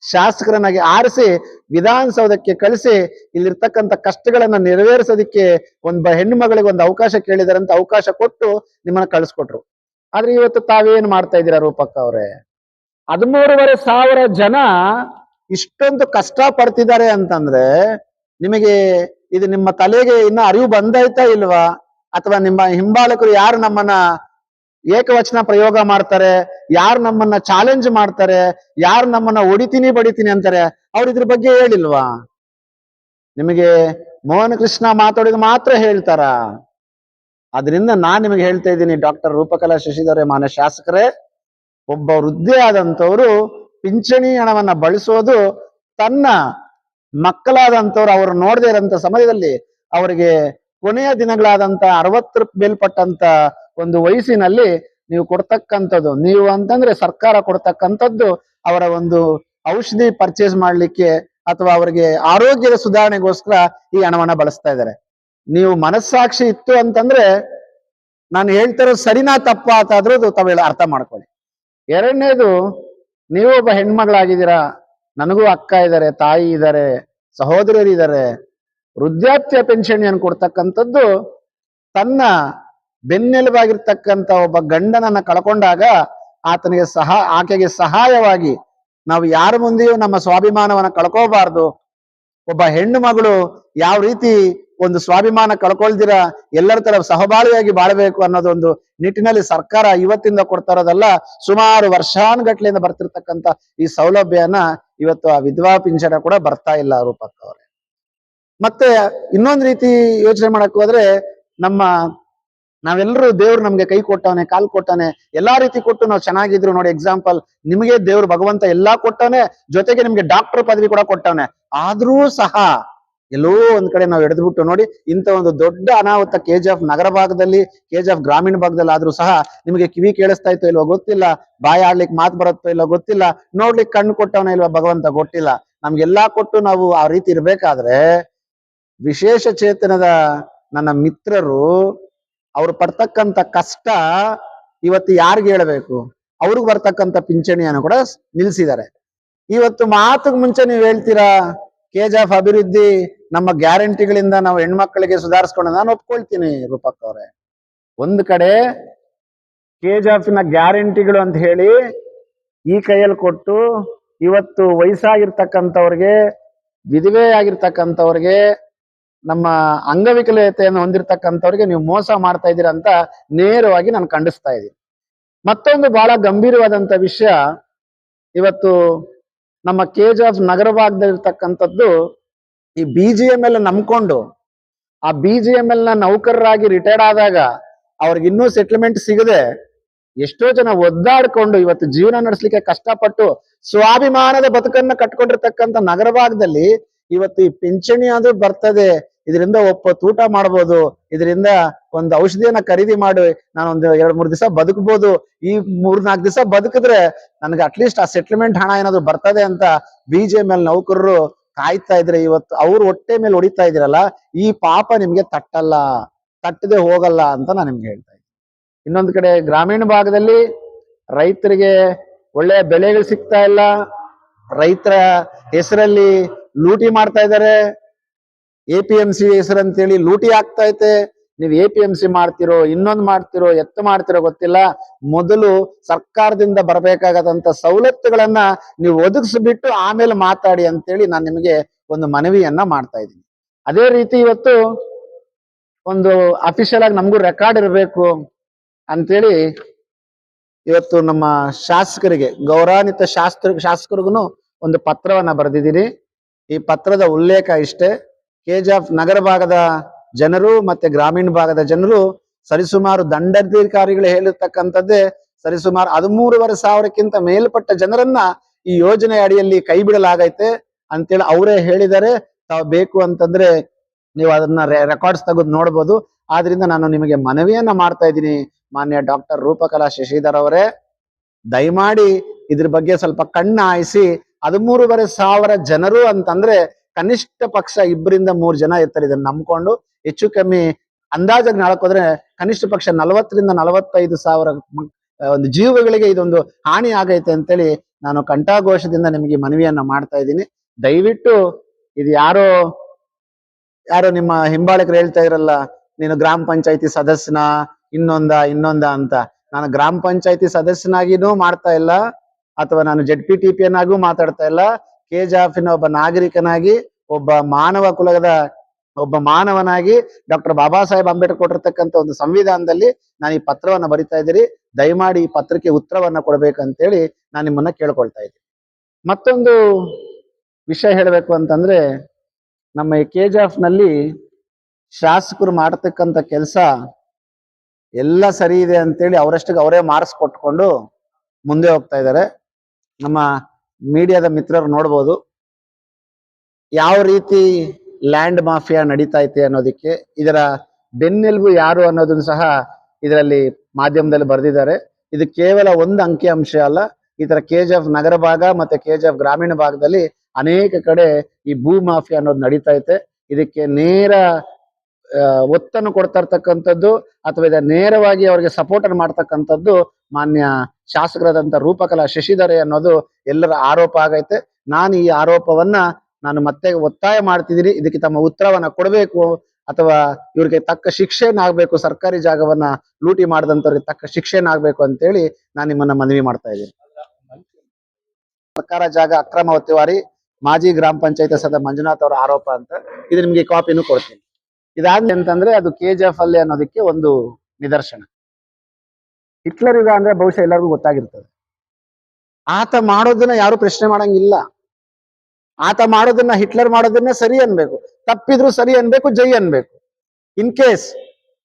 ಶಾಸಕರನ್ನಾಗಿ ಆರಿಸಿ ವಿಧಾನಸೌಧಕ್ಕೆ ಕಳಿಸಿ ಇಲ್ಲಿರ್ತಕ್ಕಂಥ ಕಷ್ಟಗಳನ್ನ ನೆರವೇರಿಸೋದಿಕ್ಕೆ ಒಬ್ಬ ಹೆಣ್ಣು ಮಗಳಿಗೆ ಒಂದು ಅವಕಾಶ ಕೇಳಿದಾರಂತ ಅವಕಾಶ ಕೊಟ್ಟು ನಿಮ್ಮನ್ನ ಕಳಿಸ್ಕೊಟ್ರು. ಆದ್ರೆ ಇವತ್ತು ತಾವೇನ್ ಮಾಡ್ತಾ ಇದ್ದೀರಾ ರೂಪಕ್ಕ ಅವರೇ? 13,500 ಜನ ಇಷ್ಟೊಂದು ಕಷ್ಟ ಪಡ್ತಿದ್ದಾರೆ ಅಂತಂದ್ರೆ ನಿಮಗೆ ಇದು ನಿಮ್ಮ ತಲೆಗೆ ಇನ್ನ ಅರಿವು ಬಂದಾಯ್ತಾ ಇಲ್ವಾ? ಅಥವಾ ನಿಮ್ಮ ಹಿಂಬಾಲಕರು ಯಾರು ನಮ್ಮನ್ನ ಏಕವಚನ ಪ್ರಯೋಗ ಮಾಡ್ತಾರೆ, ಯಾರು ನಮ್ಮನ್ನ ಚಾಲೆಂಜ್ ಮಾಡ್ತಾರೆ, ಯಾರು ನಮ್ಮನ್ನ ಹೊಡಿತೀನಿ ಬಡಿತೀನಿ ಅಂತಾರೆ, ಅವ್ರು ಇದ್ರ ಬಗ್ಗೆ ಹೇಳಿಲ್ವಾ? ನಿಮಗೆ ಮೋಹನ ಕೃಷ್ಣ ಮಾತಾಡಿದ ಮಾತ್ರ ಹೇಳ್ತಾರ? ಆದ್ರಿಂದ ನಾನ್ ನಿಮಗೆ ಹೇಳ್ತಾ ಇದ್ದೀನಿ, ಡಾಕ್ಟರ್ ರೂಪಕಲಾ ಶಶಿಧರೇ, ಮಾನ್ಯ ಶಾಸಕರೇ, ಒಬ್ಬ ವೃದ್ಧಿ ಆದಂತವ್ರು ಪಿಂಚಣಿ ಹಣವನ್ನ ಬಳಸೋದು ತನ್ನ ಮಕ್ಕಳಾದಂತವ್ರು ಅವರು ನೋಡದೇ ಇರೋಂಥ ಸಮಯದಲ್ಲಿ ಅವರಿಗೆ ಕೊನೆಯ ದಿನಗಳಾದಂತ 60 ಮೇಲ್ಪಟ್ಟಂತ ಒಂದು ವಯಸ್ಸಿನಲ್ಲಿ ನೀವು ಕೊಡ್ತಕ್ಕಂಥದ್ದು, ನೀವು ಅಂತಂದ್ರೆ ಸರ್ಕಾರ ಕೊಡ್ತಕ್ಕಂಥದ್ದು ಅವರ ಒಂದು ಔಷಧಿ ಪರ್ಚೇಸ್ ಮಾಡ್ಲಿಕ್ಕೆ ಅಥವಾ ಅವರಿಗೆ ಆರೋಗ್ಯದ ಸುಧಾರಣೆಗೋಸ್ಕರ ಈ ಹಣವನ್ನ ಬಳಸ್ತಾ ಇದ್ದಾರೆ. ನೀವು ಮನಸ್ಸಾಕ್ಷಿ ಇತ್ತು ಅಂತಂದ್ರೆ ನಾನು ಹೇಳ್ತಿರೋದು ಸರಿನಾ ತಪ್ಪಾ ಅಂತಾದ್ರೂ ತಾವೆಲ್ಲ ಅರ್ಥ ಮಾಡ್ಕೊಳ್ಳಿ. ಎರಡನೇದು, ನೀವು ಒಬ್ಬ ಹೆಣ್ಮಗಳಾಗಿದ್ದೀರಾ, ನನಗೂ ಅಕ್ಕ ಇದ್ದಾರೆ, ತಾಯಿ ಇದ್ದಾರೆ, ಸಹೋದರಿಯರು ಇದ್ದಾರೆ. ವೃದ್ಧಾಪ್ಯ ಪೆನ್ಷನ್ ಕೊಡ್ತಕ್ಕಂಥದ್ದು ತನ್ನ ಬೆನ್ನೆಲುಬಾಗಿರ್ತಕ್ಕಂಥ ಒಬ್ಬ ಗಂಡನನ್ನ ಕಳ್ಕೊಂಡಾಗ ಆಕೆಗೆ ಸಹಾಯವಾಗಿ ನಾವು ಯಾರ ಮುಂದೆಯೂ ನಮ್ಮ ಸ್ವಾಭಿಮಾನವನ್ನ ಕಳ್ಕೋಬಾರ್ದು. ಒಬ್ಬ ಹೆಣ್ಣು ಮಗಳು ಯಾವ ರೀತಿ ಒಂದು ಸ್ವಾಭಿಮಾನ ಕಳ್ಕೊಳ್ದಿರ ಎಲ್ಲರ ತರ ಸಹಬಾಳಿಯಾಗಿ ಬಾಳಬೇಕು ಅನ್ನೋದೊಂದು ನಿಟ್ಟಿನಲ್ಲಿ ಸರ್ಕಾರ ಇವತ್ತಿಂದ ಕೊಡ್ತಾ ಇರೋದಲ್ಲ, ಸುಮಾರು ವರ್ಷಾನುಗಟ್ಲೆಯಿಂದ ಬರ್ತಿರ್ತಕ್ಕಂಥ ಈ ಸೌಲಭ್ಯನ ಇವತ್ತು ಆ ವಿಧವಾ ಪಿಂಚಣ ಕೂಡ ಬರ್ತಾ ಇಲ್ಲ ರೂಪಕ್ಕ ಅವರೇ. ಮತ್ತೆ ಇನ್ನೊಂದು ರೀತಿ ಯೋಚನೆ ಮಾಡಕ್ ಹೋದ್ರೆ, ನಾವೆಲ್ಲರೂ ದೇವ್ರು ನಮ್ಗೆ ಕೈ ಕೊಟ್ಟವನೆ, ಕಾಲ್ ಕೊಟ್ಟವನೆ, ಎಲ್ಲಾ ರೀತಿ ಕೊಟ್ಟು ನಾವು ಚೆನ್ನಾಗಿದ್ರು ನೋಡಿ. ಎಕ್ಸಾಂಪಲ್, ನಿಮಗೆ ದೇವ್ರು ಭಗವಂತ ಎಲ್ಲಾ ಕೊಟ್ಟವನೆ, ಜೊತೆಗೆ ನಿಮ್ಗೆ ಡಾಕ್ಟರ್ ಪದವಿ ಕೂಡ ಕೊಟ್ಟವನೆ. ಆದ್ರೂ ಸಹ ಎಲ್ಲೋ ಒಂದ್ ಕಡೆ ನಾವು ಎಡೆದ್ಬಿಟ್ಟು ನೋಡಿ, ಇಂಥ ಒಂದು ದೊಡ್ಡ ಅನಾಹುತ ಕೆಜಿಎಫ್ ನಗರ ಭಾಗದಲ್ಲಿ, ಕೆಜಿಎಫ್ ಗ್ರಾಮೀಣ ಭಾಗದಲ್ಲಿ ಆದ್ರೂ ಸಹ ನಿಮಗೆ ಕಿವಿ ಕೇಳಿಸ್ತಾ ಇತ್ತೋ ಇಲ್ವೋ ಗೊತ್ತಿಲ್ಲ, ಬಾಯಿ ಆಡ್ಲಿಕ್ಕೆ ಮಾತು ಬರುತ್ತೋ ಇಲ್ವೋ ಗೊತ್ತಿಲ್ಲ, ನೋಡ್ಲಿಕ್ಕೆ ಕಣ್ಣು ಕೊಟ್ಟವನ ಇಲ್ವಾ ಭಗವಂತ ಗೊತ್ತಿಲ್ಲ. ನಮ್ಗೆಲ್ಲಾ ಕೊಟ್ಟು ನಾವು ಆ ರೀತಿ ಇರ್ಬೇಕಾದ್ರೆ ವಿಶೇಷ ಚೇತನದ ನನ್ನ ಮಿತ್ರರು ಅವ್ರು ಪಡ್ತಕ್ಕಂಥ ಕಷ್ಟ ಇವತ್ತು ಯಾರಿಗೆ ಹೇಳಬೇಕು? ಅವ್ರಿಗೆ ಬರ್ತಕ್ಕಂಥ ಪಿಂಚಣಿಯನ್ನು ಕೂಡ ನಿಲ್ಸಿದ್ದಾರೆ. ಇವತ್ತು ಮಾತಿಗೆ ಮುಂಚೆ ನೀವು ಹೇಳ್ತೀರಾ KGF ಅಭಿವೃದ್ಧಿ ನಮ್ಮ ಗ್ಯಾರಂಟಿಗಳಿಂದ ನಾವು ಹೆಣ್ಮಕ್ಳಿಗೆ ಸುಧಾರಿಸ್ಕೊಂಡು, ನಾನು ಒಪ್ಕೊಳ್ತೀನಿ ರೂಪಕ್ ಅವರೇ. ಒಂದು ಕಡೆ KGF ನ ಗ್ಯಾರಂಟಿಗಳು ಅಂತ ಹೇಳಿ ಈ ಕೈಯಲ್ಲಿ ಕೊಟ್ಟು ಇವತ್ತು ವಯಸ್ಸಾಗಿರ್ತಕ್ಕಂಥವ್ರಿಗೆ, ವಿಧವೆ ಆಗಿರ್ತಕ್ಕಂಥವ್ರಿಗೆ, ನಮ್ಮ ಅಂಗವಿಕಲತೆಯನ್ನು ಹೊಂದಿರತಕ್ಕಂಥವ್ರಿಗೆ ನೀವು ಮೋಸ ಮಾಡ್ತಾ ಇದ್ದೀರಾ ಅಂತ ನೇರವಾಗಿ ನಾನು ಖಂಡಿಸ್ತಾ ಇದ್ದೀನಿ. ಮತ್ತೊಂದು ಬಹಳ ಗಂಭೀರವಾದಂತ ವಿಷಯ, ಇವತ್ತು ನಮ್ಮ KGF ನಗರ ಭಾಗದಲ್ಲಿರ್ತಕ್ಕಂಥದ್ದು ಈ BGML ನಂಬ್ಕೊಂಡು, ಆ BGML ನ ನೌಕರರಾಗಿ ರಿಟೈರ್ಡ್ ಆದಾಗ ಅವ್ರಿಗೆ ಇನ್ನೂ ಸೆಟ್ಲ್ಮೆಂಟ್ ಸಿಗದೆ ಎಷ್ಟೋ ಜನ ಒದ್ದಾಡ್ಕೊಂಡು ಇವತ್ತು ಜೀವನ ನಡೆಸಲಿಕ್ಕೆ ಕಷ್ಟಪಟ್ಟು ಸ್ವಾಭಿಮಾನದ ಬದುಕನ್ನ ಕಟ್ಕೊಂಡಿರ್ತಕ್ಕಂಥ ನಗರ ಭಾಗದಲ್ಲಿ ಇವತ್ತು ಈ ಪಿಂಚಣಿ ಆದ್ರೂ ಬರ್ತದೆ, ಇದರಿಂದ ಒಪ್ಪತ್ತು ಊಟ ಮಾಡ್ಬೋದು, ಇದರಿಂದ ಒಂದು ಔಷಧಿಯನ್ನ ಖರೀದಿ ಮಾಡಿ ನಾನೊಂದು 2-3 ದಿವಸ ಬದುಕಬಹುದು, ಈ 3-4 ದಿವಸ ಬದುಕಿದ್ರೆ ನನಗೆ ಅಟ್ಲೀಸ್ಟ್ ಆ ಸೆಟ್ಲ್ಮೆಂಟ್ ಹಣ ಏನಾದ್ರು ಬರ್ತದೆ ಅಂತ BGML ನೌಕರರು ಕಾಯ್ತಾ ಇದ್ರೆ ಇವತ್ತು ಅವ್ರ ಹೊಟ್ಟೆ ಮೇಲೆ ಹೊಡಿತಾ ಇದ್ದೀರಲ್ಲ, ಈ ಪಾಪ ನಿಮ್ಗೆ ತಟ್ಟದೆ ಹೋಗಲ್ಲ ಅಂತ ನಾನು ನಿಮ್ಗೆ ಹೇಳ್ತಾ ಇದ್ದೀನಿ. ಇನ್ನೊಂದು ಕಡೆ ಗ್ರಾಮೀಣ ಭಾಗದಲ್ಲಿ ರೈತರಿಗೆ ಒಳ್ಳೆಯ ಬೆಳೆಗಳು ಸಿಗ್ತಾ ಇಲ್ಲ, ರೈತರ ಹೆಸರಲ್ಲಿ ಲೂಟಿ ಮಾಡ್ತಾ ಇದ್ದಾರೆ, APMC ಹೆಸರಂತೇಳಿ ಲೂಟಿ ಆಗ್ತಾ ಐತೆ. ನೀವು APMC ಮಾಡ್ತಿರೋ, ಇನ್ನೊಂದು ಮಾಡ್ತಿರೋ, ಮಾಡ್ತಿರೋ ಗೊತ್ತಿಲ್ಲ. ಮೊದಲು ಸರ್ಕಾರದಿಂದ ಬರಬೇಕಾಗದಂತ ಸವಲತ್ತುಗಳನ್ನ ನೀವು ಒದಗಿಸ್ಬಿಟ್ಟು ಆಮೇಲೆ ಮಾತಾಡಿ ಅಂತೇಳಿ ನಾನು ನಿಮಗೆ ಒಂದು ಮನವಿಯನ್ನ ಮಾಡ್ತಾ ಇದ್ದೀನಿ. ಅದೇ ರೀತಿ ಇವತ್ತು ಒಂದು ಅಫಿಷಿಯಲ್ ಆಗಿ ನಮಗೂ ರೆಕಾರ್ಡ್ ಇರಬೇಕು ಅಂತೇಳಿ ಇವತ್ತು ನಮ್ಮ ಶಾಸಕರಿಗೆ, ಗೌರವಾನ್ವಿತ ಶಾಸಕರಿಗೂ ಒಂದು ಪತ್ರವನ್ನ ಬರೆದಿದ್ದೀನಿ. ಈ ಪತ್ರದ ಉಲ್ಲೇಖ ಇಷ್ಟೇ: KGF ನಗರ ಭಾಗದ ಜನರು ಮತ್ತೆ ಗ್ರಾಮೀಣ ಭಾಗದ ಜನರು ಸರಿಸುಮಾರು ದಂಡಾಧಿಕಾರಿಗಳು ಹೇಳಿರ್ತಕ್ಕಂಥದ್ದೇ ಸರಿಸುಮಾರು 13,500ಕ್ಕಿಂತ ಮೇಲ್ಪಟ್ಟ ಜನರನ್ನ ಈ ಯೋಜನೆ ಅಡಿಯಲ್ಲಿ ಕೈ ಬಿಡಲಾಗೈತೆ ಅಂತೇಳಿ ಅವರೇ ಹೇಳಿದ್ದಾರೆ. ತಾವು ಬೇಕು ಅಂತಂದ್ರೆ ನೀವು ಅದನ್ನ ರೆಕಾರ್ಡ್ಸ್ ತೆಗೆದು ನೋಡ್ಬೋದು. ಆದ್ರಿಂದ ನಾನು ನಿಮಗೆ ಮನವಿಯನ್ನ ಮಾಡ್ತಾ ಇದ್ದೀನಿ, ಮಾನ್ಯ ಡಾಕ್ಟರ್ ರೂಪಕಲಾ ಶಶಿಧರ್ ಅವರೇ, ದಯಮಾಡಿ ಇದ್ರ ಬಗ್ಗೆ ಸ್ವಲ್ಪ ಕಣ್ಣು ಹಾಯಿಸಿ. 13,500 ಜನರು ಅಂತಂದ್ರೆ ಕನಿಷ್ಠ ಪಕ್ಷ 2-3 ಜನ ಇರ್ತಾರೆ ಇದನ್ನ ನಂಬ್ಕೊಂಡು. ಹೆಚ್ಚು ಕಮ್ಮಿ ಅಂದಾಜಾಗಿ ನಾಳಕೋದ್ರೆ ಕನಿಷ್ಠ ಪಕ್ಷ 40,000-45,000 ಒಂದು ಜೀವಗಳಿಗೆ ಇದೊಂದು ಹಾನಿ ಆಗೈತೆ ಅಂತೇಳಿ ನಾನು ಕಂಠಾಘೋಷದಿಂದ ನಿಮಗೆ ಮನವಿಯನ್ನ ಮಾಡ್ತಾ ಇದ್ದೀನಿ. ದಯವಿಟ್ಟು ಇದು ಯಾರೋ ನಿಮ್ಮ ಹಿಂಬಾಲಕರು ಹೇಳ್ತಾ ಇರಲ್ಲ, ನೀನು ಗ್ರಾಮ ಪಂಚಾಯತಿ ಸದಸ್ಯನ ಇನ್ನೊಂದ ಅಂತ. ನಾನು ಗ್ರಾಮ ಪಂಚಾಯತಿ ಸದಸ್ಯನಾಗಿನೂ ಮಾಡ್ತಾ ಇಲ್ಲ, ಅಥವಾ ನಾನು ZPTP ಯನ್ನಾಗೂ ಮಾತಾಡ್ತಾ ಇಲ್ಲ. KGF ಒಬ್ಬ ನಾಗರಿಕನಾಗಿ, ಒಬ್ಬ ಮಾನವ ಕುಲದ ಒಬ್ಬ ಮಾನವನಾಗಿ ಡಾಕ್ಟರ್ ಬಾಬಾ ಸಾಹೇಬ್ ಅಂಬೇಡ್ಕರ್ ಕೊಟ್ಟಿರ್ತಕ್ಕಂಥ ಒಂದು ಸಂವಿಧಾನದಲ್ಲಿ ನಾನು ಈ ಪತ್ರವನ್ನ ಬರಿತಾ ಇದ್ದೀರಿ. ದಯಮಾಡಿ ಈ ಪತ್ರಕ್ಕೆ ಉತ್ತರವನ್ನ ಕೊಡ್ಬೇಕಂತೇಳಿ ನಾನು ನಿಮ್ಮನ್ನ ಕೇಳ್ಕೊಳ್ತಾ ಇದ್ದೀನಿ. ಮತ್ತೊಂದು ವಿಷಯ ಹೇಳಬೇಕು ಅಂತಂದ್ರೆ, ನಮ್ಮ ಈ KGF ನಲ್ಲಿ ಶಾಸಕರು ಮಾಡತಕ್ಕಂಥ ಕೆಲಸ ಎಲ್ಲ ಸರಿ ಇದೆ ಅಂತೇಳಿ ಅವರಷ್ಟಿಗೆ ಅವರೇ ಮಾರ್ಕ್ಸ್ ಕೊಟ್ಕೊಂಡು ಮುಂದೆ ಹೋಗ್ತಾ ಇದ್ದಾರೆ. ನಮ್ಮ ಮೀಡಿಯಾದ ಮಿತ್ರರು ನೋಡ್ಬೋದು ಯಾವ ರೀತಿ ಲ್ಯಾಂಡ್ ಮಾಫಿಯಾ ನಡೀತಾ ಐತೆ ಅನ್ನೋದಕ್ಕೆ. ಇದರ ಬೆನ್ನೆಲುಬು ಯಾರು ಅನ್ನೋದನ್ನು ಸಹ ಇದರಲ್ಲಿ ಮಾಧ್ಯಮದಲ್ಲಿ ಬರೆದಿದ್ದಾರೆ. ಇದು ಕೇವಲ ಒಂದು ಅಂಕಿ ಅಂಶ ಅಲ್ಲ. ಈ ತರ KGF ನಗರ ಭಾಗ ಮತ್ತೆ KGF ಗ್ರಾಮೀಣ ಭಾಗದಲ್ಲಿ ಅನೇಕ ಕಡೆ ಈ ಭೂ ಮಾಫಿಯಾ ಅನ್ನೋದು ನಡೀತಾ ಐತೆ. ಇದಕ್ಕೆ ನೇರ ಒತ್ತನ್ನು ಕೊಡ್ತಾ ಇರ್ತಕ್ಕಂಥದ್ದು ಅಥವಾ ಇದ ನೇರವಾಗಿ ಅವರಿಗೆ ಸಪೋರ್ಟ್ ಅನ್ನು ಮಾಡ್ತಕ್ಕಂಥದ್ದು ಮಾನ್ಯ ಶಾಸಕರಾದಂತ ರೂಪಕಲಾ ಶಶಿಧರ್ ಅನ್ನೋದು ಎಲ್ಲರ ಆರೋಪ ಆಗೈತೆ. ನಾನು ಈ ಆರೋಪವನ್ನ ಮತ್ತೆ ಒತ್ತಾಯ ಮಾಡ್ತಿದ್ದೀನಿ. ಇದಕ್ಕೆ ತಮ್ಮ ಉತ್ತರವನ್ನ ಕೊಡಬೇಕು, ಅಥವಾ ಇವ್ರಿಗೆ ತಕ್ಕ ಶಿಕ್ಷೆನಾಗಬೇಕು. ಸರ್ಕಾರಿ ಜಾಗವನ್ನ ಲೂಟಿ ಮಾಡಿದಂತವ್ರಿಗೆ ತಕ್ಕ ಶಿಕ್ಷೆನಾಗಬೇಕು ಅಂತೇಳಿ ನಾನು ನಿಮ್ಮನ್ನ ಮನವಿ ಮಾಡ್ತಾ ಇದ್ದೀನಿ. ಸರ್ಕಾರ ಜಾಗ ಅಕ್ರಮ ಒತ್ತುವರಿ ಮಾಜಿ ಗ್ರಾಮ ಪಂಚಾಯತ್ ಸದಸ್ಯ ಮಂಜುನಾಥ್ ಅವರ ಆರೋಪ ಅಂತ. ಇದು ನಿಮ್ಗೆ ಕಾಪಿನೂ ಕೊಡ್ತೀನಿ. ಇದಾದ್ಮೇಲೆ ಅಂತಂದ್ರೆ ಅದು KGF ಅಲ್ಲಿ ಅನ್ನೋದಕ್ಕೆ ಒಂದು ನಿದರ್ಶನ. ಹಿಟ್ಲರ್ ಯುಗ ಅಂದ್ರೆ ಬಹುಶಃ ಎಲ್ಲರಿಗೂ ಗೊತ್ತಾಗಿರ್ತದೆ. ಆತ ಮಾಡೋದನ್ನ ಯಾರು ಪ್ರಶ್ನೆ ಮಾಡಂಗಿಲ್ಲ. ಆತ ಮಾಡೋದನ್ನ, ಹಿಟ್ಲರ್ ಮಾಡೋದನ್ನ ಸರಿ ಅನ್ಬೇಕು, ತಪ್ಪಿದ್ರು ಸರಿ ಅನ್ಬೇಕು, ಜೈ ಅನ್ಬೇಕು. ಇನ್ ಕೇಸ್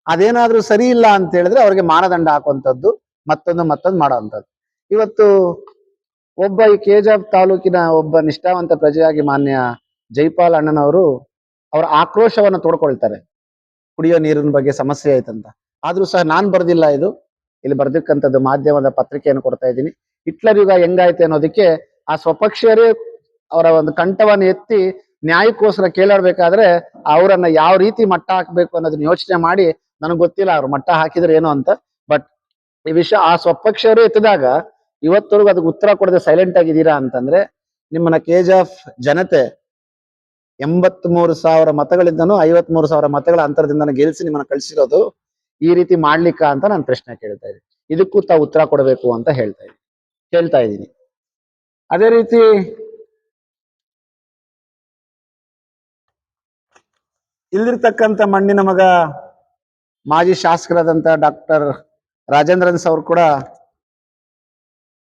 ಅದೇನಾದ್ರೂ ಸರಿ ಇಲ್ಲ ಅಂತ ಹೇಳಿದ್ರೆ ಅವ್ರಿಗೆ ಮಾನದಂಡ ಹಾಕುವಂಥದ್ದು, ಮತ್ತೊಂದು ಮಾಡೋವಂಥದ್ದು. ಇವತ್ತು ಒಬ್ಬ ಈ KGF ತಾಲೂಕಿನ ಒಬ್ಬ ನಿಷ್ಠಾವಂತ ಪ್ರಜೆಯಾಗಿ ಮಾನ್ಯ ಜೈಪಾಲ್ ಅಣ್ಣನವರು ಅವರ ಆಕ್ರೋಶವನ್ನು ತೋಡ್ಕೊಳ್ತಾರೆ, ಕುಡಿಯೋ ನೀರಿನ ಬಗ್ಗೆ ಸಮಸ್ಯೆ ಆಯ್ತಂತ. ಆದ್ರೂ ಸಹ ನಾನ್ ಬರ್ದಿಲ್ಲ, ಇದು ಇಲ್ಲಿ ಬರ್ದಿಕ್ಕಂಥದ್ದು ಮಾಧ್ಯಮದ ಪತ್ರಿಕೆಯನ್ನು ಕೊಡ್ತಾ ಇದ್ದೀನಿ. ಹಿಟ್ಲರ್ ಯುಗ ಹೆಂಗಾಯ್ತು ಅನ್ನೋದಕ್ಕೆ ಆ ಸ್ವಪಕ್ಷೀಯರೇ ಅವರ ಒಂದು ಕಂಠವನ್ನು ಎತ್ತಿ ನ್ಯಾಯಕ್ಕೋಸ್ಕರ ಕೇಳಾಡ್ಬೇಕಾದ್ರೆ ಅವರನ್ನ ಯಾವ ರೀತಿ ಮಟ್ಟ ಹಾಕ್ಬೇಕು ಅನ್ನೋದನ್ನ ಯೋಚನೆ ಮಾಡಿ, ನನಗೆ ಗೊತ್ತಿಲ್ಲ ಅವ್ರು ಮಟ್ಟ ಹಾಕಿದ್ರೆ ಏನು ಅಂತ, ಬಟ್ ಈ ವಿಷಯ ಆ ಸ್ವಪಕ್ಷ ಅವರು ಎತ್ತಿದಾಗ ಇವತ್ತವರೆಗೂ ಅದಕ್ಕೆ ಉತ್ತರ ಕೊಡದೆ ಸೈಲೆಂಟ್ ಆಗಿದ್ದೀರಾ ಅಂತಂದ್ರೆ ನಿಮ್ಮನ್ನ KGF ಜನತೆ 83,000 ಮತಗಳಿಂದನೂ 53,000 ಮತಗಳ ಅಂತರದಿಂದ ಗೆಲ್ಸಿ ನಿಮ್ಮನ್ನ ಕಳಿಸಿರೋದು ಈ ರೀತಿ ಮಾಡ್ಲಿಕ್ಕ ಅಂತ ನಾನು ಪ್ರಶ್ನೆ ಕೇಳ್ತಾ ಇದ್ದೀನಿ. ಇದಕ್ಕೂ ತಾವು ಉತ್ತರ ಕೊಡಬೇಕು ಅಂತ ಹೇಳ್ತಾ ಇದ್ದೀನಿ. ಅದೇ ರೀತಿ ಇಲ್ಲಿರ್ತಕ್ಕಂಥ ಮಣ್ಣಿನ ಮಗ ಮಾಜಿ ಶಾಸಕರಾದಂತ ಡಾಕ್ಟರ್ ರಾಜೇಂದ್ರನ್ ಸರ್ ಕೂಡ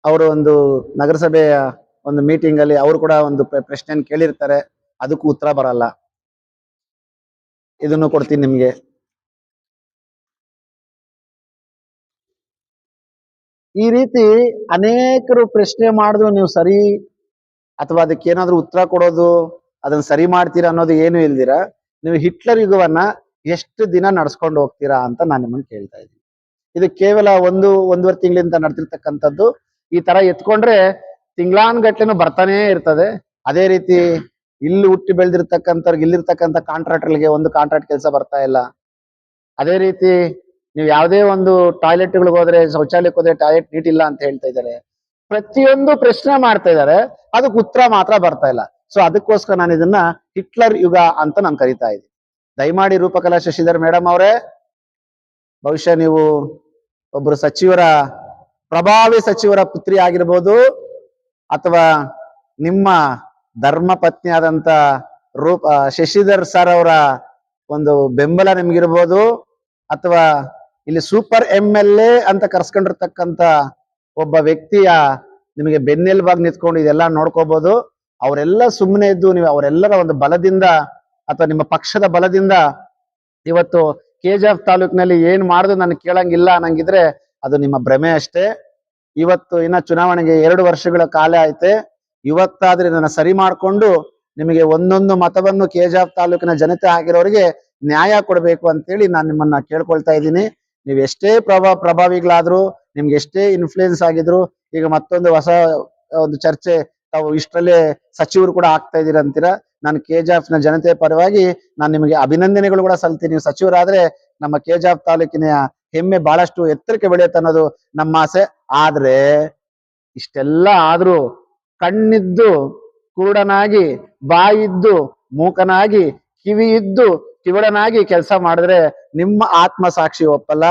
ಅವರು ಒಂದು ನಗರಸಭೆಯ ಒಂದು ಮೀಟಿಂಗ್ ಅಲ್ಲಿ ಅವರು ಕೂಡ ಒಂದು ಪ್ರಶ್ನೆಯನ್ನು ಕೇಳಿರ್ತಾರೆ, ಅದಕ್ಕೂ ಉತ್ತರ ಬರಲ್ಲ. ಇದನ್ನು ಕೊಡ್ತೀನಿ ನಿಮ್ಗೆ. ಈ ರೀತಿ ಅನೇಕರು ಪ್ರಶ್ನೆ ಮಾಡಿದ್ರು ನೀವು ಸರಿ ಅಥವಾ ಅದಕ್ಕೆ ಏನಾದ್ರೂ ಉತ್ತರ ಕೊಡೋದು ಅದನ್ನ ಸರಿ ಮಾಡ್ತೀರಾ ಅನ್ನೋದು ಏನು ಇಲ್ದಿರ ನೀವು ಹಿಟ್ಲರ್ ಯುಗವನ್ನ ಎಷ್ಟು ದಿನ ನಡ್ಸ್ಕೊಂಡು ಹೋಗ್ತೀರಾ ಅಂತ ನಾನು ನಿಮ್ಮನ್ನ ಕೇಳ್ತಾ ಇದ್ದೀನಿ. ಇದು ಕೇವಲ ಒಂದೂವರೆ ತಿಂಗಳಿಂದ ನಡೆದಿರ್ತಕ್ಕಂಥದ್ದು. ಈ ತರ ಎತ್ಕೊಂಡ್ರೆ ತಿಂಗಳಾನ್ಗಟ್ಲೆನೂ ಬರ್ತಾನೆ ಇರ್ತದೆ. ಅದೇ ರೀತಿ ಇಲ್ಲಿ ಹುಟ್ಟಿ ಬೆಳೆದಿರ್ತಕ್ಕಂಥವ್ರಿಗೆ ಇಲ್ಲಿರ್ತಕ್ಕಂಥ ಕಾಂಟ್ರಾಕ್ಟರ್ಗೆ ಒಂದು ಕಾಂಟ್ರಾಕ್ಟ್ ಕೆಲಸ ಬರ್ತಾ ಇಲ್ಲ. ಅದೇ ರೀತಿ ನೀವು ಯಾವುದೇ ಒಂದು ಟಾಯ್ಲೆಟ್ಗಳಿಗೆ ಹೋದ್ರೆ, ಶೌಚಾಲಯಕ್ಕೆ ಹೋದ್ರೆ ಟಾಯ್ಲೆಟ್ ನೀಟ್ ಇಲ್ಲ ಅಂತ ಹೇಳ್ತಾ ಇದ್ದಾರೆ. ಪ್ರತಿಯೊಂದು ಪ್ರಶ್ನೆ ಮಾಡ್ತಾ ಇದ್ದಾರೆ, ಅದಕ್ಕೆ ಉತ್ತರ ಮಾತ್ರ ಬರ್ತಾ ಇಲ್ಲ. ಸೊ ಅದಕ್ಕೋಸ್ಕರ ನಾನು ಇದನ್ನ ಹಿಟ್ಲರ್ ಯುಗ ಅಂತ ನಾನು ಕರಿತಾ ಇದ್ದೀನಿ. ದಯಮಾಡಿ ರೂಪಕಲಾ ಶಶಿಧರ್ ಮೇಡಮ್ ಅವರೇ, ಬಹುಶಃ ನೀವು ಒಬ್ಬರು ಪ್ರಭಾವಿ ಸಚಿವರ ಪುತ್ರಿ ಆಗಿರ್ಬೋದು, ಅಥವಾ ನಿಮ್ಮ ಧರ್ಮ ಪತ್ನಿ ಆದಂತ ಶಶಿಧರ್ ಸರ್ ಅವರ ಒಂದು ಬೆಂಬಲ ನಿಮ್ಗಿರ್ಬೋದು, ಅಥವಾ ಇಲ್ಲಿ ಸೂಪರ್ MLA ಅಂತ ಕರ್ಸ್ಕೊಂಡಿರ್ತಕ್ಕಂಥ ಒಬ್ಬ ವ್ಯಕ್ತಿಯ ನಿಮಗೆ ಬೆನ್ನೆಲುಬಾಗಿ ನಿಂತ್ಕೊಂಡು ಇದೆಲ್ಲ ನೋಡ್ಕೋಬಹುದು. ಅವರೆಲ್ಲ ಸುಮ್ಮನೆ ಇದ್ದು ನೀವು ಅವರೆಲ್ಲರ ಒಂದು ಬಲದಿಂದ ಅಥವಾ ನಿಮ್ಮ ಪಕ್ಷದ ಬಲದಿಂದ ಇವತ್ತು KGF ತಾಲೂಕಿನಲ್ಲಿ ಏನ್ ಮಾಡುದು ನನ್ಗೆ ಕೇಳಂಗಿಲ್ಲ ಅನ್ನಂಗಿದ್ರೆ ಅದು ನಿಮ್ಮ ಭ್ರಮೆ ಅಷ್ಟೇ. ಇವತ್ತು ಇನ್ನ ಚುನಾವಣೆಗೆ 2 ವರ್ಷಗಳ ಕಾಲ ಐತೆ. ಇವತ್ತಾದ್ರೆ ಇದನ್ನ ಸರಿ ಮಾಡ್ಕೊಂಡು ನಿಮಗೆ ಒಂದೊಂದು ಮತವನ್ನು KGF ತಾಲೂಕಿನ ಜನತೆ ಆಗಿರೋರಿಗೆ ನ್ಯಾಯ ಕೊಡಬೇಕು ಅಂತೇಳಿ ನಾನು ನಿಮ್ಮನ್ನ ಕೇಳ್ಕೊಳ್ತಾ ಇದ್ದೀನಿ. ನೀವು ಎಷ್ಟೇ ಪ್ರಭಾವಿಗಳಾದ್ರು, ನಿಮ್ಗೆ ಎಷ್ಟೇ ಇನ್ಫ್ಲೂಯೆನ್ಸ್ ಆಗಿದ್ರು, ಈಗ ಮತ್ತೊಂದು ಹೊಸ ಒಂದು ಚರ್ಚೆ ತಾವು ಇಷ್ಟರಲ್ಲೇ ಸಚಿವರು ಕೂಡ ಆಗ್ತಾ ಇದೀರ ಅಂತೀರಾ. ನಾನು KGF ನ ಜನತೆ ಪರವಾಗಿ ನಾನು ನಿಮಗೆ ಅಭಿನಂದನೆಗಳು ಕೂಡ ಸಲ್ತೀನಿ. ನೀವು ಸಚಿವರಾದ್ರೆ ನಮ್ಮ KGF ತಾಲೂಕಿನ ಹೆಮ್ಮೆ ಬಹಳಷ್ಟು ಎತ್ತರಕ್ಕೆ ಬೆಳೆಯುತ್ತೆ ಅನ್ನೋದು ನಮ್ಮ ಆಸೆ. ಆದ್ರೆ ಇಷ್ಟೆಲ್ಲ ಆದ್ರೂ ಕಣ್ಣಿದ್ದು ಕುರುಡನಾಗಿ, ಬಾಯಿದ್ದು ಮೂಕನಾಗಿ, ಕಿವಿ ಇದ್ದು ಕಿವಡನಾಗಿ ಕೆಲಸ ಮಾಡಿದ್ರೆ ನಿಮ್ಮ ಆತ್ಮ ಸಾಕ್ಷಿ ಒಪ್ಪಲ್ಲ,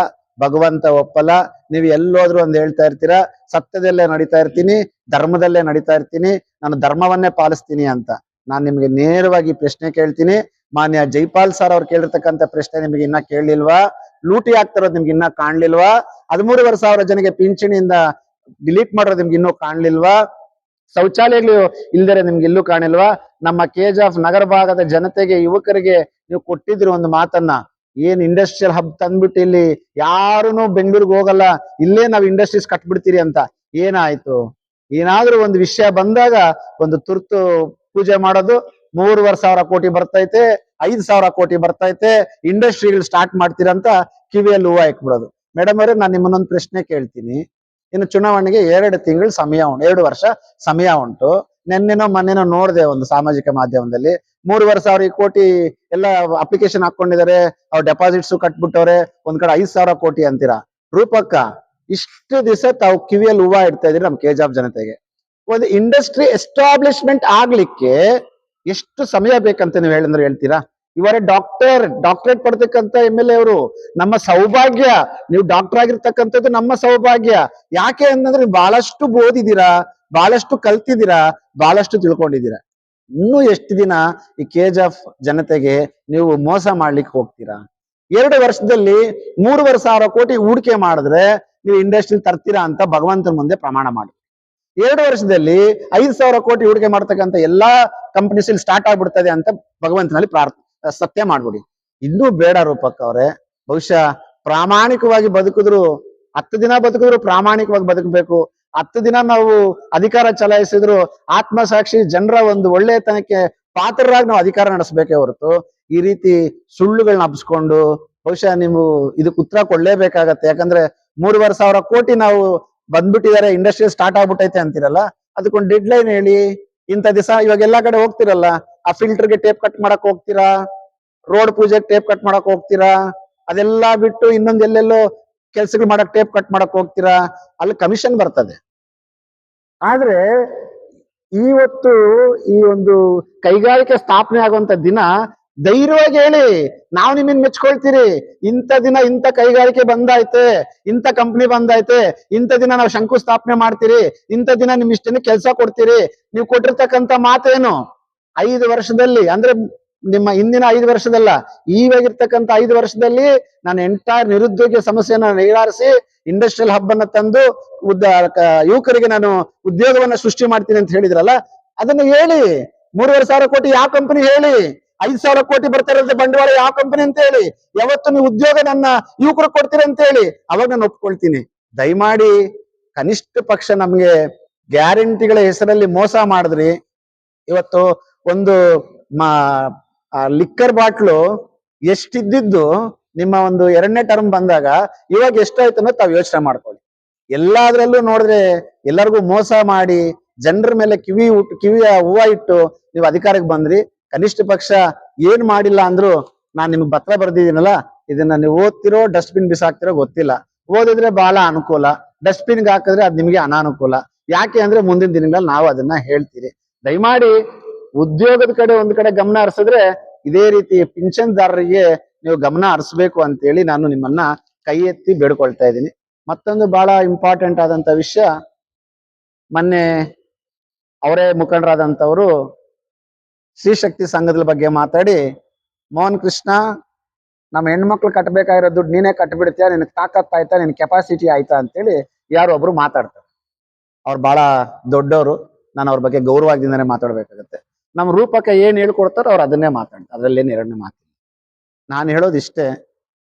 ಭಗವಂತ ಒಪ್ಪಲ್ಲ. ನೀವು ಎಲ್ಲೋದ್ರು ಒಂದು ಹೇಳ್ತಾ ಇರ್ತೀರಾ, ಸತ್ಯದಲ್ಲೇ ನಡೀತಾ ಇರ್ತೀನಿ, ಧರ್ಮದಲ್ಲೇ ನಡೀತಾ ಇರ್ತೀನಿ, ನಾನು ಧರ್ಮವನ್ನೇ ಪಾಲಿಸ್ತೀನಿ ಅಂತ. ನಾನು ನಿಮ್ಗೆ ನೇರವಾಗಿ ಪ್ರಶ್ನೆ ಕೇಳ್ತೀನಿ. ಮಾನ್ಯ ಜೈಪಾಲ್ ಸರ್ ಅವ್ರು ಕೇಳಿರ್ತಕ್ಕಂಥ ಪ್ರಶ್ನೆ ನಿಮ್ಗೆ ಇನ್ನ ಕೇಳಲಿಲ್ವಾ? ಲೂಟಿ ಆಗ್ತಿರೋದು ನಿಮ್ಗೆ ಇನ್ನ ಕಾಣ್ಲಿಲ್ವಾ? 13,000 ಜನಕ್ಕೆ ಪಿಂಚಣಿಯಿಂದ ಡಿಲೀಟ್ ಮಾಡೋದು ನಿಮ್ಗೆ ಇನ್ನೂ ಕಾಣ್ಲಿಲ್ವಾ? ಶೌಚಾಲಯಗಳು ಇಲ್ದರೆ ನಿಮ್ಗೆ ಇಲ್ಲೂ ಕಾಣಿಲ್ವಾ? ನಮ್ಮ KGF ನಗರ ಭಾಗದ ಜನತೆಗೆ, ಯುವಕರಿಗೆ ನೀವು ಕೊಟ್ಟಿದ್ರು ಒಂದು ಮಾತನ್ನ, ಏನ್ ಇಂಡಸ್ಟ್ರಿಯಲ್ ಹಬ್ ತಂದ್ಬಿಟ್ಟು ಇಲ್ಲಿ ಯಾರುನು ಬೆಂಗಳೂರಿಗೆ ಹೋಗಲ್ಲ, ಇಲ್ಲೇ ನಾವ್ ಇಂಡಸ್ಟ್ರೀಸ್ ಕಟ್ಬಿಡ್ತೀರಿ ಅಂತ. ಏನಾಯ್ತು? ಏನಾದ್ರೂ ಒಂದು ವಿಷಯ ಬಂದಾಗ ಒಂದು ತುರ್ತು ಪೂಜೆ ಮಾಡೋದು, 3,500 ಕೋಟಿ ಬರ್ತೈತೆ, 5,000 ಕೋಟಿ ಬರ್ತೈತೆ, ಇಂಡಸ್ಟ್ರಿಗಳು ಸ್ಟಾರ್ಟ್ ಮಾಡ್ತೀರಂತ ಕಿವಿಯಲ್ಲಿ ಹೂವು ಹಾಕ್ಬಿಡೋದು. ಮೇಡಮ್ ಅವರೇ, ನಾನು ನಿಮ್ಮನ್ನೊಂದು ಪ್ರಶ್ನೆ ಕೇಳ್ತೀನಿ. ಇನ್ನು ಚುನಾವಣೆಗೆ 2 ತಿಂಗಳು ಸಮಯ ಉಂಟು, 2 ವರ್ಷ ಸಮಯ ಉಂಟು. ಮೊನ್ನೆನೋ ನೋಡಿದೆ ಒಂದು ಸಾಮಾಜಿಕ ಮಾಧ್ಯಮದಲ್ಲಿ 3,500 ಕೋಟಿ ಎಲ್ಲ ಅಪ್ಲಿಕೇಶನ್ ಹಾಕೊಂಡಿದ್ದಾರೆ, ಅವ್ರ ಡೆಪಾಸಿಟ್ಸ್ ಕಟ್ಬಿಟ್ಟವ್ರೆ, ಒಂದ್ ಕಡೆ 5,000 ಕೋಟಿ ಅಂತೀರಾ. ರೂಪಕ್ಕ, ಇಷ್ಟು ದಿವಸ ತಾವು ಕಿವಿಯಲ್ಲಿ ಹೂವ ಇಡ್ತಾ ಇದ್ರಿ ನಮ್ಮ KGF ಜನತೆಗೆ. ಒಂದು ಇಂಡಸ್ಟ್ರಿ ಎಸ್ಟಾಬ್ಲಿಷ್ಮೆಂಟ್ ಆಗ್ಲಿಕ್ಕೆ ಎಷ್ಟು ಸಮಯ ಬೇಕಂತ ನೀವು ಹೇಳ್ತೀರಾ? ಇವರೇ ಡಾಕ್ಟರೇಟ್ ಪಡ್ತಕ್ಕಂಥ MLA ಅವರು. ನಮ್ಮ ಸೌಭಾಗ್ಯ, ನೀವು ಡಾಕ್ಟರ್ ಆಗಿರ್ತಕ್ಕಂಥದ್ದು ನಮ್ಮ ಸೌಭಾಗ್ಯ. ಯಾಕೆ ಅಂತಂದ್ರೆ ಬಹಳಷ್ಟು ಓದಿದ್ದೀರಾ, ಬಹಳಷ್ಟು ಕಲ್ತಿದ್ದೀರಾ, ಬಹಳಷ್ಟು ತಿಳ್ಕೊಂಡಿದ್ದೀರಾ. ಇನ್ನೂ ಎಷ್ಟು ದಿನ ಈ KGF ಜನತೆಗೆ ನೀವು ಮೋಸ ಮಾಡ್ಲಿಕ್ಕೆ ಹೋಗ್ತೀರಾ? 2 ವರ್ಷದಲ್ಲಿ 3,500 ಕೋಟಿ ಹೂಡಿಕೆ ಮಾಡಿದ್ರೆ ನೀವು ಇಂಡಸ್ಟ್ರಿ ತರ್ತೀರಾ ಅಂತ ಭಗವಂತನ ಮುಂದೆ ಪ್ರಮಾಣ ಮಾಡಿ. 2 ವರ್ಷದಲ್ಲಿ 5,000 ಕೋಟಿ ಹೂಡಿಕೆ ಮಾಡ್ತಕ್ಕಂಥ ಎಲ್ಲಾ ಕಂಪನೀಸ್ ಸ್ಟಾರ್ಟ್ ಆಗ್ಬಿಡ್ತದೆ ಅಂತ ಭಗವಂತನಲ್ಲಿ ಸತ್ಯ ಮಾಡ್ಬಿಡಿ. ಇನ್ನೂ ಬೇಡ ರೂಪಕ್ ಅವರೇ. ಬಹುಶಃ ಪ್ರಾಮಾಣಿಕವಾಗಿ ಬದುಕಿದ್ರು, 10 ದಿನ ಬದುಕಿದ್ರು ಪ್ರಾಮಾಣಿಕವಾಗಿ ಬದುಕಬೇಕು. 10 ದಿನ ನಾವು ಅಧಿಕಾರ ಚಲಾಯಿಸಿದ್ರು ಆತ್ಮಸಾಕ್ಷಿ ಜನರ ಒಂದು ಒಳ್ಳೆತನಕ್ಕೆ ಪಾತ್ರರಾಗಿ ನಾವು ಅಧಿಕಾರ ನಡೆಸಬೇಕೇ ಹೊರತು ಈ ರೀತಿ ಸುಳ್ಳುಗಳನ್ನ ಹಬ್ಸ್ಕೊಂಡು ಬಹುಶಃ ನೀವು ಇದಕ್ಕೆ ಉತ್ತರ ಕೊಡ್ಲೇಬೇಕಾಗತ್ತೆ. ಯಾಕಂದ್ರೆ 3,500 ಕೋಟಿ ನಾವು ಬಂದ್ಬಿಟ್ಟಿದ್ದಾರೆ, ಇಂಡಸ್ಟ್ರಿ ಸ್ಟಾರ್ಟ್ ಆಗ್ಬಿಟ್ಟೈತೆ ಅಂತಿರಲ್ಲ, ಅದಕ್ಕೊಂದು ಡೆಡ್ ಲೈನ್ ಹೇಳಿ. ಇಂಥ ದಿವಸ ಇವಾಗ ಎಲ್ಲಾ ಕಡೆ ಹೋಗ್ತಿರಲ್ಲ, ಆ ಫಿಲ್ಟರ್ಗೆ ಟೇಪ್ ಕಟ್ ಮಾಡಕ್ ಹೋಗ್ತೀರಾ, ರೋಡ್ ಪೂಜೆಗೆ ಟೇಪ್ ಕಟ್ ಮಾಡಕ್ ಹೋಗ್ತೀರಾ, ಅದೆಲ್ಲಾ ಬಿಟ್ಟು ಇನ್ನೊಂದ್ ಎಲ್ಲೆಲ್ಲೋ ಕೆಲ್ಸಗಳು ಮಾಡಕ್ ಟೇಪ್ ಕಟ್ ಮಾಡಕ್ ಹೋಗ್ತೀರಾ, ಅಲ್ಲಿ ಕಮಿಷನ್ ಬರ್ತದೆ. ಆದ್ರೆ ಇವತ್ತು ಈ ಒಂದು ಕೈಗಾರಿಕೆ ಸ್ಥಾಪನೆ ಆಗುವಂತ ದಿನ ಧೈರ್ಯವಾಗಿ ಹೇಳಿ, ನಾವು ನಿಮ್ಮನ್ನ ಮೆಚ್ಕೊಳ್ತೀರಿ, ಇಂಥ ದಿನ ಇಂಥ ಕೈಗಾರಿಕೆ ಬಂದಾಯ್ತೆ, ಇಂಥ ಕಂಪ್ನಿ ಬಂದಾಯ್ತೆ, ಇಂಥ ದಿನ ನಾವು ಶಂಕುಸ್ಥಾಪನೆ ಮಾಡ್ತೀರಿ, ಇಂಥ ದಿನ ನಿಮ್ ಇಷ್ಟೇನೆ ಕೆಲಸ ಕೊಡ್ತೀರಿ. ನೀವು ಕೊಟ್ಟಿರ್ತಕ್ಕಂಥ ಮಾತೇನು? 5 ವರ್ಷದಲ್ಲಿ, ಅಂದ್ರೆ ನಿಮ್ಮ ಹಿಂದಿನ 5 ವರ್ಷದಲ್ಲ, ಈವಾಗಿರ್ತಕ್ಕಂಥ 5 ವರ್ಷದಲ್ಲಿ ನಾನು ಎಂಟೈರ್ ನಿರುದ್ಯೋಗ ಸಮಸ್ಯೆನ ನಿವಾರಿಸಿ ಇಂಡಸ್ಟ್ರಿಯಲ್ ಹಬ್ ಅನ್ನ ತಂದು ಯುವಕರಿಗೆ ನಾನು ಉದ್ಯೋಗವನ್ನ ಸೃಷ್ಟಿ ಮಾಡ್ತೀನಿ ಅಂತ ಹೇಳಿದ್ರಲ್ಲ, ಅದನ್ನ ಹೇಳಿ. 3,500 ಕೋಟಿ ಯಾವ ಕಂಪನಿ ಹೇಳಿ? 5,000 ಕೋಟಿ ಬರ್ತಾ ಇರೋದು ಬಂಡವಾಳ ಯಾವ ಕಂಪನಿ ಅಂತ ಹೇಳಿ? ಯಾವತ್ತು ನೀವು ಉದ್ಯೋಗ ನನ್ನ ಯುವಕರು ಕೊಡ್ತೀರಿ ಅಂತ ಹೇಳಿ, ಅವಾಗ ನಾನು ಒಪ್ಕೊಳ್ತೀನಿ. ದಯಮಾಡಿ ಕನಿಷ್ಠ ಪಕ್ಷ ನಮ್ಗೆ ಗ್ಯಾರಂಟಿಗಳ ಹೆಸರಲ್ಲಿ ಮೋಸ ಮಾಡಿದ್ರಿ. ಇವತ್ತು ಒಂದು ಲಿಕ್ಕರ್ ಬಾಟ್ಲು ಎಷ್ಟಿದ್ದು ನಿಮ್ಮ ಒಂದು 2ನೇ ಟರ್ಮ್ ಬಂದಾಗ ಇವಾಗ ಎಷ್ಟಾಯ್ತು ಅನ್ನೋದು ತಾವು ಯೋಚನೆ ಮಾಡ್ಕೊಳ್ಳಿ. ಎಲ್ಲಾದ್ರಲ್ಲೂ ನೋಡಿದ್ರೆ ಎಲ್ಲರಿಗೂ ಮೋಸ ಮಾಡಿ ಜನರ ಮೇಲೆ ಕಿವಿಯ ಹೂವ ಇಟ್ಟು ನೀವು ಅಧಿಕಾರಕ್ಕೆ ಬಂದ್ರಿ. ಕನಿಷ್ಠ ಪಕ್ಷ ಏನ್ ಮಾಡಿಲ್ಲ ಅಂದ್ರು ನಾನ್ ನಿಮ್ಗೆ ಪತ್ರ ಬರ್ದಿದ್ದೀನಲ್ಲ, ಇದನ್ನ ನೀವು ಓದ್ತಿರೋ ಡಸ್ಟ್ಬಿನ್ ಬಿಸಾಕ್ತಿರೋ ಗೊತ್ತಿಲ್ಲ. ಓದಿದ್ರೆ ಬಹಳ ಅನುಕೂಲ, ಡಸ್ಟ್ಬಿನ್ಗೆ ಹಾಕಿದ್ರೆ ಅದ್ ನಿಮ್ಗೆ ಅನಾನುಕೂಲ. ಯಾಕೆ ಅಂದ್ರೆ ಮುಂದಿನ ದಿನಗಳಲ್ಲಿ ನಾವು ಅದನ್ನ ಹೇಳ್ತೀರಿ. ದಯಮಾಡಿ ಉದ್ಯೋಗದ ಕಡೆ ಒಂದ್ ಕಡೆ ಗಮನ ಹರಿಸಿದ್ರೆ ಇದೇ ರೀತಿ ಪಿಂಚಣಿದಾರರಿಗೆ ನೀವು ಗಮನ ಹರಿಸ್ಬೇಕು ಅಂತೇಳಿ ನಾನು ನಿಮ್ಮನ್ನ ಕೈ ಎತ್ತಿ ಬೇಡ್ಕೊಳ್ತಾ ಇದ್ದೀನಿ. ಮತ್ತೊಂದು ಬಹಳ ಇಂಪಾರ್ಟೆಂಟ್ ಆದಂತ ವಿಷಯ, ಮೊನ್ನೆ ಅವರೇ ಮುಖಂಡರಾದಂಥವರು ಶ್ರೀಶಕ್ತಿ ಸಂಘದ ಬಗ್ಗೆ ಮಾತಾಡಿ, ಮೋಹನ್ ಕೃಷ್ಣ, ನಮ್ಮ ಹೆಣ್ಮಕ್ಳು ಕಟ್ಟಬೇಕಾಗಿರೋ ದುಡ್ಡು ನೀನೇ ಕಟ್ಬಿಡ್ತೀಯ, ನಿನಗೆ ತಾಕತ್ ಆಯ್ತಾ, ನಿನ್ ಕೆಪಾಸಿಟಿ ಆಯ್ತಾ ಅಂತೇಳಿ ಯಾರೋ ಒಬ್ರು ಮಾತಾಡ್ತಾರೆ. ಅವ್ರು ಬಹಳ ದೊಡ್ಡವರು, ನಾನು ಅವ್ರ ಬಗ್ಗೆ ಗೌರವದಿಂದನೇ ಮಾತಾಡ್ಬೇಕಾಗತ್ತೆ. ನಮ್ಮ ರೂಪಕ್ಕೆ ಏನ್ ಹೇಳ್ಕೊಡ್ತಾರೋ ಅವ್ರು ಅದನ್ನೇ ಮಾತಾಡ್ತಾರೆ, ಅದ್ರಲ್ಲೇನು ಎರಡನೇ ಮಾತಿಲ್ಲ. ನಾನು ಹೇಳೋದಿಷ್ಟೇ,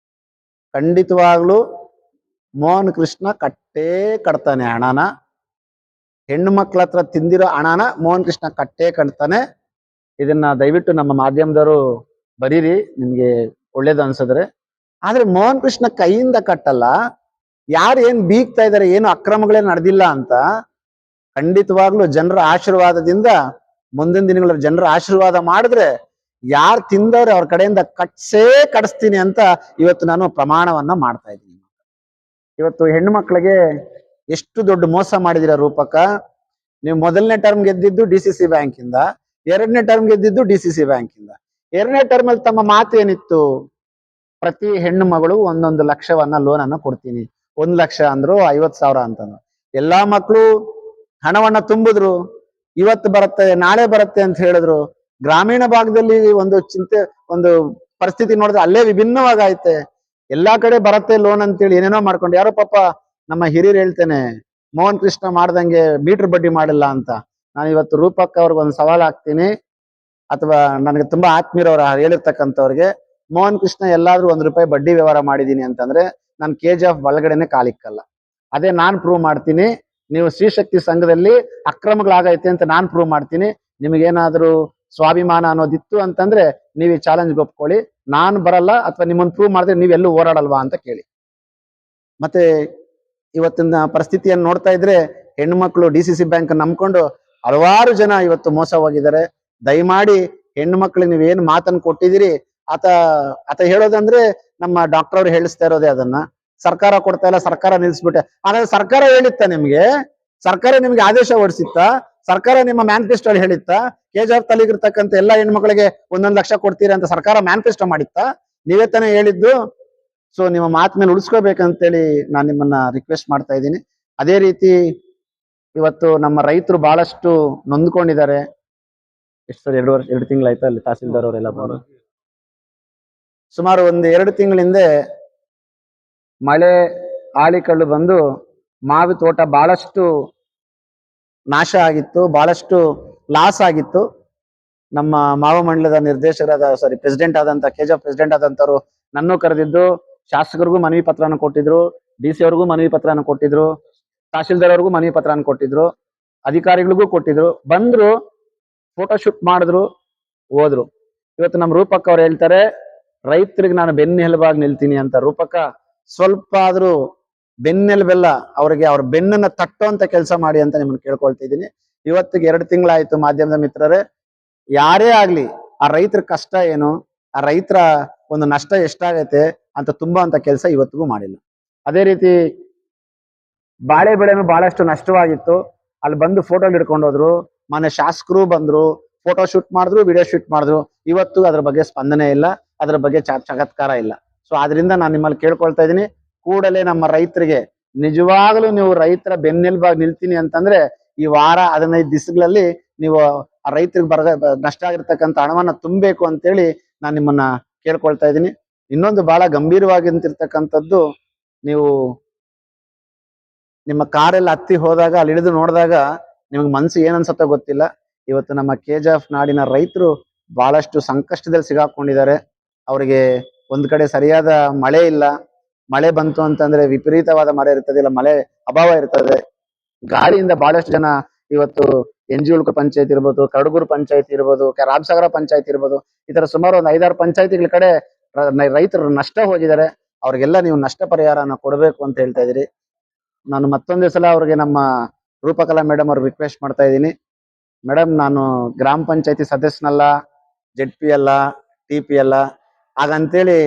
ಖಂಡಿತವಾಗ್ಲೂ ಮೋಹನ್ ಕೃಷ್ಣ ಕಟ್ಟೇ ಕಟ್ತಾನೆ ಹಣನ. ಹೆಣ್ಣು ಮಕ್ಳ ಹತ್ರ ತಿಂದಿರೋ ಹಣನ ಮೋಹನ್ ಕೃಷ್ಣ ಕಟ್ಟೇ ಕಟ್ತಾನೆ. ಇದನ್ನ ದಯವಿಟ್ಟು ನಮ್ಮ ಮಾಧ್ಯಮದವರು ಬರೀರಿ, ನಿಮ್ಗೆ ಒಳ್ಳೇದು ಅನ್ಸಿದ್ರೆ. ಆದ್ರೆ ಮೋಹನ್ ಕೃಷ್ಣ ಕೈಯಿಂದ ಕಟ್ಟಲ್ಲ. ಯಾರು ಏನ್ ಬೀಗ್ತಾ ಇದಾರೆ, ಏನು ಅಕ್ರಮಗಳೇ ನಡೆದಿಲ್ಲ ಅಂತ, ಖಂಡಿತವಾಗ್ಲೂ ಜನರ ಆಶೀರ್ವಾದದಿಂದ ಮುಂದಿನ ದಿನಗಳಲ್ಲಿ ಜನರ ಆಶೀರ್ವಾದ ಮಾಡಿದ್ರೆ ಯಾರು ತಿಂದವ್ರೆ ಅವ್ರ ಕಡೆಯಿಂದ ಕಟ್ಸ್ತೀನಿ ಅಂತ ಇವತ್ತು ನಾನು ಪ್ರಮಾಣವನ್ನ ಮಾಡ್ತಾ ಇದ್ದೀನಿ. ಇವತ್ತು ಹೆಣ್ಣು ಮಕ್ಕಳಿಗೆ ಎಷ್ಟು ದೊಡ್ಡ ಮೋಸ ಮಾಡಿದಿರ ರೂಪಕ. ನೀವು ಮೊದಲನೇ ಟರ್ಮ್ ಗೆದ್ದಿದ್ದು DCC ಬ್ಯಾಂಕ್ ಇಂದ, 2ನೇ ಟರ್ಮ್ ಗೆದ್ದಿದ್ದು DCC ಬ್ಯಾಂಕ್ ಇಂದ. 2ನೇ ಟರ್ಮ್ ಅಲ್ಲಿ ತಮ್ಮ ಮಾತು ಏನಿತ್ತು? ಪ್ರತಿ ಹೆಣ್ಣು ಮಗಳು 1 ಲಕ್ಷವನ್ನ ಲೋನ್ ಅನ್ನ ಕೊಡ್ತೀನಿ. 1 ಲಕ್ಷ ಅಂದ್ರು, 50,000 ಅಂತಂದ್ರು. ಎಲ್ಲಾ ಮಕ್ಕಳು ಹಣವನ್ನ ತುಂಬಿದ್ರು. ಇವತ್ತು ಬರುತ್ತೆ ನಾಳೆ ಬರುತ್ತೆ ಅಂತ ಹೇಳಿದ್ರು. ಗ್ರಾಮೀಣ ಭಾಗದಲ್ಲಿ ಒಂದು ಪರಿಸ್ಥಿತಿ ನೋಡಿದ್ರೆ ಅಲ್ಲೇ ವಿಭಿನ್ನವಾಗೈತೆ. ಎಲ್ಲಾ ಕಡೆ ಬರುತ್ತೆ ಲೋನ್ ಅಂತೇಳಿ ಏನೇನೋ ಮಾಡ್ಕೊಂಡು, ಯಾರೋ ಪಾಪ ನಮ್ಮ ಹಿರಿಯರು ಹೇಳ್ತೇನೆ, ಮೋಹನ್ ಕೃಷ್ಣ ಮಾಡ್ದಂಗೆ ಮೀಟರ್ ಬಡ್ಡಿ ಮಾಡಿಲ್ಲ ಅಂತ. ನಾನು ಇವತ್ತು ರೂಪಕ್ಕ ಅವ್ರಿಗೆ ಒಂದು ಸವಾಲ್ ಹಾಕ್ತೀನಿ, ಅಥವಾ ನನಗೆ ತುಂಬಾ ಆತ್ಮೀಯರವ್ರ ಹೇಳಿರ್ತಕ್ಕಂಥವ್ರಿಗೆ, ಮೋಹನ್ ಕೃಷ್ಣ ಎಲ್ಲಾದ್ರೂ ₹1 ಬಡ್ಡಿ ವ್ಯವಹಾರ ಮಾಡಿದೀನಿ ಅಂತಂದ್ರೆ ನಾನು KGF ಒಳಗಡೆನೆ ಕಾಲಿಕ್ಕಲ್ಲ. ಅದೇ ನಾನ್ ಪ್ರೂವ್ ಮಾಡ್ತೀನಿ. ನೀವು ಶ್ರೀಶಕ್ತಿ ಸಂಘದಲ್ಲಿ ಅಕ್ರಮಗಳಾಗೈತೆ ಅಂತ ನಾನ್ ಪ್ರೂವ್ ಮಾಡ್ತೀನಿ. ನಿಮಗೇನಾದ್ರೂ ಸ್ವಾಭಿಮಾನ ಅನ್ನೋದಿತ್ತು ಅಂತಂದ್ರೆ ನೀವು ಈ ಚಾಲೆಂಜ್ ಒಪ್ಕೊಳ್ಳಿ. ನಾನು ಬರಲ್ಲ, ಅಥವಾ ನಿಮ್ಮನ್ನು ಪ್ರೂವ್ ಮಾಡಿದ್ರೆ ನೀವೆಲ್ಲೂ ಹೋರಾಡಲ್ವಾ ಅಂತ ಕೇಳಿ. ಮತ್ತೆ ಇವತ್ತಿನ ಪರಿಸ್ಥಿತಿಯನ್ನು ನೋಡ್ತಾ ಇದ್ರೆ ಹೆಣ್ಣು ಮಕ್ಕಳು DCC ಬ್ಯಾಂಕ್ ನಂಬ್ಕೊಂಡು ಹಲವಾರು ಜನ ಇವತ್ತು ಮೋಸ ಹೋಗಿದ್ದಾರೆ. ದಯಮಾಡಿ ಹೆಣ್ಣು ಮಕ್ಕಳಿಗೆ ನೀವೇನು ಮಾತನ್ನು ಕೊಟ್ಟಿದ್ದೀರಿ, ಆತ ಹೇಳೋದಂದ್ರೆ ನಮ್ಮ ಡಾಕ್ಟರ್ ಅವ್ರು ಹೇಳಿಸ್ತಾ ಇರೋದೇ ಅದನ್ನ. ಸರ್ಕಾರ ಕೊಡ್ತಾ ಇಲ್ಲ, ಸರ್ಕಾರ ನಿಲ್ಸ್ಬಿಟ್ಟೆ. ಆದ್ರೆ ಸರ್ಕಾರ ಹೇಳಿತ್ತ ನಿಮ್ಗೆ? ಸರ್ಕಾರ ನಿಮ್ಗೆ ಆದೇಶ ಹೊರಡಿಸಿತ್ತ? ಸರ್ಕಾರ ನಿಮ್ಮ ಮ್ಯಾನಿಫೆಸ್ಟೋ ಅಲ್ಲಿ ಹೇಳಿತ್ತ? KGF ತಲೆಗಿರ್ತಕ್ಕಂಥ ಎಲ್ಲಾ ಹೆಣ್ಮಕ್ಳಿಗೆ 1 ಲಕ್ಷ ಕೊಡ್ತೀರಿ ಅಂತ ಸರ್ಕಾರ ಮ್ಯಾನಿಫೆಸ್ಟೋ ಮಾಡಿತ್ತ? ನೀವೇ ತಾನೇ ಹೇಳಿದ್ದು. ಸೊ ನಿಮ್ಮ ಮಾತು ಮೇಲೆ ಉಳಿಸ್ಕೋಬೇಕಂತೇಳಿ ನಾನು ನಿಮ್ಮನ್ನ ರಿಕ್ವೆಸ್ಟ್ ಮಾಡ್ತಾ ಇದ್ದೀನಿ. ಅದೇ ರೀತಿ ಇವತ್ತು ನಮ್ಮ ರೈತರು ಬಹಳಷ್ಟು ನೊಂದ್ಕೊಂಡಿದ್ದಾರೆ. ಎಷ್ಟು ಸರ್, 2 ತಿಂಗಳಾಯ್ತಾ ಅಲ್ಲಿ ತಹಸೀಲ್ದಾರ್ ಅವರೆಲ್ಲ ಬಂದು? ಸುಮಾರು 1-2 ತಿಂಗಳ ಹಿಂದೆ ಮಳೆ ಆಳಿಕಲ್ಲು ಬಂದು ಮಾವಿ ತೋಟ ಬಹಳಷ್ಟು ನಾಶ ಆಗಿತ್ತು, ಬಹಳಷ್ಟು ಲಾಸ್ ಆಗಿತ್ತು. ನಮ್ಮ ಮಾವು ಮಂಡಲದ ಪ್ರೆಸಿಡೆಂಟ್ ಆದಂತ KGF ಪ್ರೆಸಿಡೆಂಟ್ ಆದಂತವ್ರು ನನ್ನೂ ಕರೆದಿದ್ದು, ಶಾಸಕರಿಗೂ ಮನವಿ ಪತ್ರನ ಕೊಟ್ಟಿದ್ರು, DC ಅವ್ರಿಗೂ ಮನವಿ ಪತ್ರನ ಕೊಟ್ಟಿದ್ರು, ತಹಶೀಲ್ದಾರ್ ಅವ್ರಿಗೂ ಮನವಿ ಪತ್ರನ ಕೊಟ್ಟಿದ್ರು, ಅಧಿಕಾರಿಗಳಿಗೂ ಕೊಟ್ಟಿದ್ರು. ಬಂದ್ರು, ಫೋಟೋಶೂಟ್ ಮಾಡಿದ್ರು, ಹೋದ್ರು. ಇವತ್ತು ನಮ್ಮ ರೂಪಕ್ಕ ಅವ್ರು ಹೇಳ್ತಾರೆ, ರೈತರಿಗೆ ನಾನು ಬೆನ್ನೆಲುಬಾಗಿ ನಿಲ್ತೀನಿ ಅಂತ. ರೂಪಕ್ಕ ಸ್ವಲ್ಪ ಆದ್ರೂ ಬೆನ್ನೆಲುಬೆಲ್ಲ ಅವ್ರಿಗೆ, ಅವ್ರ ಬೆನ್ನನ್ನ ತಟ್ಟುವಂತ ಕೆಲಸ ಮಾಡಿ ಅಂತ ನಿಮ್ಮನ್ನ ಕೇಳ್ಕೊಳ್ತಾ ಇದ್ದೀನಿ. ಇವತ್ತಿಗೆ 2 ತಿಂಗಳಾಯ್ತು. ಮಾಧ್ಯಮದ ಮಿತ್ರರೇ, ಯಾರೇ ಆಗ್ಲಿ ಆ ರೈತರ ಕಷ್ಟ ಏನು, ಆ ರೈತರ ಒಂದು ನಷ್ಟ ಎಷ್ಟಾಗೈತೆ ಅಂತ ತುಂಬಾ ಅಂತ ಕೆಲಸ ಇವತ್ತಿಗೂ ಮಾಡಿಲ್ಲ. ಅದೇ ರೀತಿ ಬಾಳೆ ಬೆಳೆನೂ ಬಹಳಷ್ಟು ನಷ್ಟವಾಗಿತ್ತು. ಅಲ್ಲಿ ಬಂದು ಫೋಟೋ ಹಿಡ್ಕೊಂಡು ಹೋದ್ರು. ಮೊನ್ನೆ ಶಾಸಕರು ಬಂದ್ರು, ಫೋಟೋ ಶೂಟ್ ಮಾಡಿದ್ರು, ವಿಡಿಯೋ ಶೂಟ್ ಮಾಡಿದ್ರು. ಇವತ್ತು ಅದ್ರ ಬಗ್ಗೆ ಸ್ಪಂದನೆ ಇಲ್ಲ, ಅದ್ರ ಬಗ್ಗೆ ಚಮತ್ಕಾರ ಇಲ್ಲ. ಸೊ ಆದ್ರಿಂದ ನಾನು ನಿಮ್ಮಲ್ಲಿ ಕೇಳ್ಕೊಳ್ತಾ ಇದ್ದೀನಿ, ಕೂಡಲೇ ನಮ್ಮ ರೈತರಿಗೆ ನಿಜವಾಗ್ಲೂ ನೀವು ರೈತರ ಬೆನ್ನೆಲುಬಾಗಿ ನಿಲ್ತೀನಿ ಅಂತಂದ್ರೆ ಈ ವಾರ 15 ದಿವಸಗಳಲ್ಲಿ ನೀವು ಆ ರೈತರಿಗೆ ನಷ್ಟ ಆಗಿರ್ತಕ್ಕಂಥ ಹಣವನ್ನ ತುಂಬಬೇಕು ಅಂತೇಳಿ ನಾನು ನಿಮ್ಮನ್ನ ಕೇಳ್ಕೊಳ್ತಾ ಇದ್ದೀನಿ. ಇನ್ನೊಂದು ಬಹಳ ಗಂಭೀರವಾಗಿರ್ತಿರ್ತಕ್ಕಂಥದ್ದು, ನೀವು ನಿಮ್ಮ ಕಾರೆಲ್ಲ ಹತ್ತಿ ಹೋದಾಗ ಅಲ್ಲಿ ಇಳಿದು ನೋಡಿದಾಗ ನಿಮ್ಗೆ ಮನ್ಸು ಏನ್ ಅನ್ಸತ್ತೋ ಗೊತ್ತಿಲ್ಲ. ಇವತ್ತು ನಮ್ಮ KGF ನಾಡಿನ ರೈತರು ಬಹಳಷ್ಟು ಸಂಕಷ್ಟದಲ್ಲಿ ಸಿಗಾಕೊಂಡಿದ್ದಾರೆ. ಅವರಿಗೆ ಒಂದ್ ಕಡೆ ಸರಿಯಾದ ಮಳೆ ಇಲ್ಲ, ಮಳೆ ಬಂತು ಅಂತಂದ್ರೆ ವಿಪರೀತವಾದ ಮಳೆ ಇರ್ತದೆ, ಇಲ್ಲ ಮಳೆ ಅಭಾವ ಇರ್ತದೆ. ಗಾಳಿಯಿಂದ ಬಹಳಷ್ಟು ಜನ ಇವತ್ತು NG ಪಂಚಾಯತ್ ಇರ್ಬೋದು, ಕರಡೂರು ಪಂಚಾಯತ್ ಇರ್ಬೋದು, ರಾಮಸಾಗರ ಪಂಚಾಯತ್ ಇರ್ಬೋದು, ಈ ತರ ಸುಮಾರು ಒಂದು 5-6 ಪಂಚಾಯತಿಗಳ ಕಡೆ ರೈತರು ನಷ್ಟ ಹೋಗಿದ್ದಾರೆ. ಅವ್ರಿಗೆಲ್ಲ ನೀವು ನಷ್ಟ ಪರಿಹಾರನ ಕೊಡಬೇಕು ಅಂತ ಹೇಳ್ತಾ ಇದೀರಿ. ನಾನು ಮತ್ತೊಂದೇ ಸಲ ಅವ್ರಿಗೆ ನಮ್ಮ ರೂಪಕಲಾ ಮೇಡಮ್ ಅವ್ರಿಗೆ ರಿಕ್ವೆಸ್ಟ್ ಮಾಡ್ತಾ ಇದ್ದೀನಿ, ಮೇಡಮ್ ನಾನು ಗ್ರಾಮ ಪಂಚಾಯತಿ ಸದಸ್ಯನಲ್ಲ, ZP ಅಲ್ಲ, TP ಅಲ್ಲ, ಹಾಗಂತೇಳಿ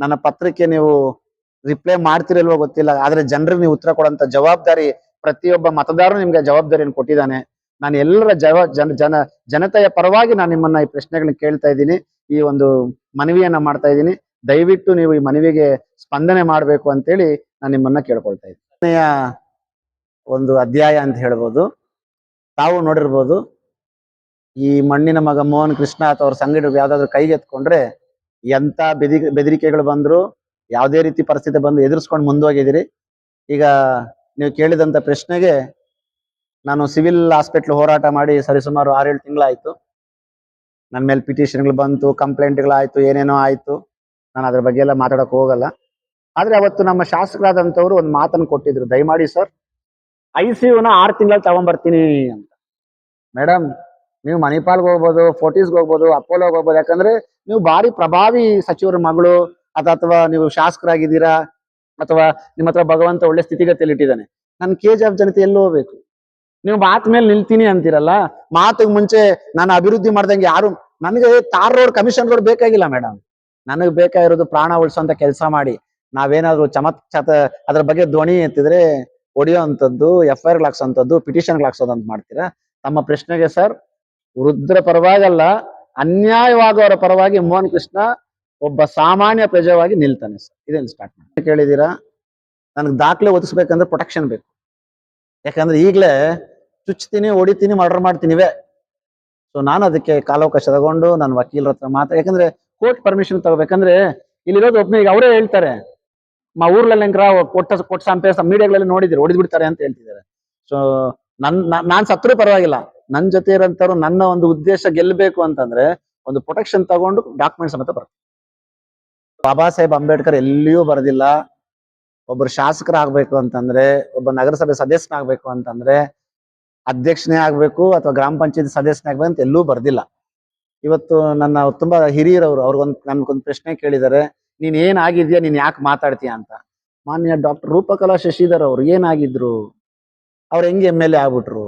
ನನ್ನ ಪತ್ರಕ್ಕೆ ನೀವು ರಿಪ್ಲೈ ಮಾಡ್ತಿರಲ್ವೋ ಗೊತ್ತಿಲ್ಲ, ಆದ್ರೆ ಜನರಿಗೆ ನೀವು ಉತ್ತರ ಕೊಡೋಂತ ಜವಾಬ್ದಾರಿ ಪ್ರತಿಯೊಬ್ಬ ಮತದಾರರು ನಿಮ್ಗೆ ಜವಾಬ್ದಾರಿಯನ್ನು ಕೊಟ್ಟಿದ್ದಾನೆ. ನಾನು ಎಲ್ಲರ ಜನತೆಯ ಪರವಾಗಿ ನಾನು ನಿಮ್ಮನ್ನ ಈ ಪ್ರಶ್ನೆಗಳನ್ನ ಕೇಳ್ತಾ ಇದ್ದೀನಿ, ಈ ಒಂದು ಮನವಿಯನ್ನ ಮಾಡ್ತಾ ಇದ್ದೀನಿ. ದಯವಿಟ್ಟು ನೀವು ಈ ಮನವಿಗೆ ಸ್ಪಂದನೆ ಮಾಡಬೇಕು ಅಂತೇಳಿ ನಾನು ನಿಮ್ಮನ್ನ ಕೇಳ್ಕೊಳ್ತಾ ಇದ್ದೀನಿ. ಒಂದು ಅಧ್ಯಾಯ ಅಂತ ಹೇಳ್ಬೋದು. ತಾವು ನೋಡಿರ್ಬೋದು, ಈ ಮಣ್ಣಿನ ಮಗ ಮೋಹನ್ ಕೃಷ್ಣ ಅಥವಾ ಅವ್ರ ಸಂಘಟನೆ ಯಾವ್ದಾದ್ರು ಕೈಗೆ ಎತ್ಕೊಂಡ್ರೆ ಎಂತ ಬೆದರಿಕೆಗಳು ಬಂದ್ರು, ಯಾವುದೇ ರೀತಿ ಪರಿಸ್ಥಿತಿ ಬಂದು ಎದುರಿಸ್ಕೊಂಡು ಮುಂದೋಗಿದ್ದೀರಿ. ಈಗ ನೀವು ಕೇಳಿದಂತ ಪ್ರಶ್ನೆಗೆ ನಾನು ಸಿವಿಲ್ ಹಾಸ್ಪಿಟ್ಲ್ ಹೋರಾಟ ಮಾಡಿ ಸರಿಸುಮಾರು 6-7 ತಿಂಗಳಾಯ್ತು. ನನ್ನ ಮೇಲೆ ಪಿಟಿಷನ್ಗಳು ಬಂತು, ಕಂಪ್ಲೇಂಟ್ಗಳಾಯ್ತು, ಏನೇನೋ ಆಯ್ತು. ನಾನು ಅದ್ರ ಬಗ್ಗೆ ಎಲ್ಲ ಮಾತಾಡಕ್ ಹೋಗಲ್ಲ. ಆದ್ರೆ ಅವತ್ತು ನಮ್ಮ ಶಾಸಕರಾದಂಥವ್ರು ಒಂದು ಮಾತನ್ನು ಕೊಟ್ಟಿದ್ರು, ದಯಮಾಡಿ ಸರ್ ICUನ 6 ತಿಂಗಳಲ್ಲಿ ತಗೊಂಡ್ಬರ್ತೀನಿ ಅಂತ. ಮೇಡಮ್, ನೀವು ಮಣಿಪಾಲ್ಗೆ ಹೋಗ್ಬೋದು, ಫೋರ್ಟಿಸ್ಗೆ ಹೋಗ್ಬೋದು, ಅಪೋಲೋಗೆ ಹೋಗ್ಬೋದು, ಯಾಕಂದ್ರೆ ನೀವು ಭಾರಿ ಪ್ರಭಾವಿ ಸಚಿವರ ಮಗಳು, ಅಥವಾ ನೀವು ಶಾಸಕರಾಗಿದ್ದೀರಾ, ಅಥವಾ ನಿಮ್ಮ ಹತ್ರ ಭಗವಂತ ಒಳ್ಳೆ ಸ್ಥಿತಿಗತಿಯಲ್ಲಿ ಇಟ್ಟಿದ್ದಾನೆ. ನಾನು KGF ಜನತೆ ಎಲ್ಲಿ ಹೋಗ್ಬೇಕು? ನೀವು ಮಾತು ಮೇಲೆ ನಿಲ್ತೀನಿ ಅಂತೀರಲ್ಲ, ಮಾತಿಗೆ ಮುಂಚೆ ನಾನು ಅಭಿವೃದ್ಧಿ ಮಾಡ್ದಂಗೆ ಯಾರು ನನಗೆ ತಾರ್ ರೋಡ್ ಕಮಿಷನ್ ರೋಡ್ ಬೇಕಾಗಿಲ್ಲ ಮೇಡಮ್. ನನಗೆ ಬೇಕಾಗಿರೋದು ಪ್ರಾಣ ಉಳಿಸೋಂತ ಕೆಲಸ ಮಾಡಿ. ನಾವೇನಾದ್ರು ಅದ್ರ ಬಗ್ಗೆ ಧ್ವನಿ ಎತ್ತಿದ್ರೆ ಹೊಡಿಯೋ ಅಂತದ್ದು, FIR ಹಾಕ್ಸೋಂಥದ್ದು, ಪಿಟಿಷನ್ ಹಾಕ್ಸೋದು ಅಂತ ಮಾಡ್ತೀರಾ? ತಮ್ಮ ಪ್ರಶ್ನೆಗೆ ಸರ್, ವೃದ್ಧರ ಪರವಾಗಲ್ಲ, ಅನ್ಯಾಯವಾಗವರ ಪರವಾಗಿ ಮೋಹನ್ ಕೃಷ್ಣ ಒಬ್ಬ ಸಾಮಾನ್ಯ ಪ್ರಜೆವಾಗಿ ನಿಲ್ತಾನೆ ಸರ್. ಇದೇನು ಸ್ಟಾರ್ಟ್ ಮಾಡಿ ಕೇಳಿದೀರಾ? ನನಗೆ ದಾಖಲೆ ಒದಗಿಸ್ಬೇಕಂದ್ರೆ ಪ್ರೊಟೆಕ್ಷನ್ ಬೇಕು. ಯಾಕಂದ್ರೆ ಈಗಲೇ ಚುಚ್ತೀನಿ, ಹೊಡಿತೀನಿ, ಮರ್ಡರ್ ಮಾಡ್ತೀನಿವೆ. ಸೊ ನಾನು ಅದಕ್ಕೆ ಕಾಲಾವಕಾಶ ತಗೊಂಡು ನನ್ನ ವಕೀಲರ ಹತ್ರ ಯಾಕಂದ್ರೆ ಕೋರ್ಟ್ ಪರ್ಮಿಷನ್ ತಗೋಬೇಕಂದ್ರೆ ಇಲ್ಲಿರೋದು ಒಬ್ಬನಿಗೆ ಅವರೇ ಹೇಳ್ತಾರೆ, ಊರ್ಲೆಲ್ಲ ಕೊಟ್ಟ ಸಂಪೇಸ ಮೀಡಿಯಾಗಳಲ್ಲಿ ನೋಡಿದಿರಿ, ಹೊಡಿದ್ ಬಿಡ್ತಾರೆ ಅಂತ ಹೇಳ್ತಿದ್ದಾರೆ. ಸೊ ನಾನ್ ಸತ್ರು ಪರವಾಗಿಲ್ಲ, ನನ್ ಜೊತೆ ಇರೋಂಥವ್ರು ನನ್ನ ಒಂದು ಉದ್ದೇಶ ಗೆಲ್ಲಬೇಕು ಅಂತಂದ್ರೆ ಒಂದು ಪ್ರೊಟೆಕ್ಷನ್ ತಗೊಂಡು ಡಾಕ್ಯುಮೆಂಟ್ ಸಮೇತ ಬರ್ತದೆ. ಬಾಬಾ ಸಾಹೇಬ್ ಅಂಬೇಡ್ಕರ್ ಎಲ್ಲಿಯೂ ಬರೆದಿಲ್ಲ ಒಬ್ಬರು ಶಾಸಕರಾಗಬೇಕು ಅಂತಂದ್ರೆ, ಒಬ್ಬ ನಗರಸಭೆ ಸದಸ್ಯನಾಗಬೇಕು ಅಂತಂದ್ರೆ ಅಧ್ಯಕ್ಷನೇ ಆಗ್ಬೇಕು ಅಥವಾ ಗ್ರಾಮ ಪಂಚಾಯತ್ ಸದಸ್ಯನೇ ಆಗ್ಬೇಕು ಅಂತ ಎಲ್ಲೂ ಬರ್ದಿಲ್ಲ. ಇವತ್ತು ನನ್ನ ತುಂಬಾ ಹಿರಿಯರವರು ನನ್ಗೊಂದು ಪ್ರಶ್ನೆ ಕೇಳಿದ್ದಾರೆ, ನೀನ್ ಏನಾಗಿದ್ಯಾ, ನೀನ್ ಯಾಕೆ ಮಾತಾಡ್ತೀಯ ಅಂತ. ಮಾನ್ಯ ಡಾಕ್ಟರ್ ರೂಪಕಲಾ ಶಶಿಧರ್ ಅವ್ರು ಏನಾಗಿದ್ರು? ಅವ್ರು ಹೆಂಗೆ MLA ಆಗ್ಬಿಟ್ರು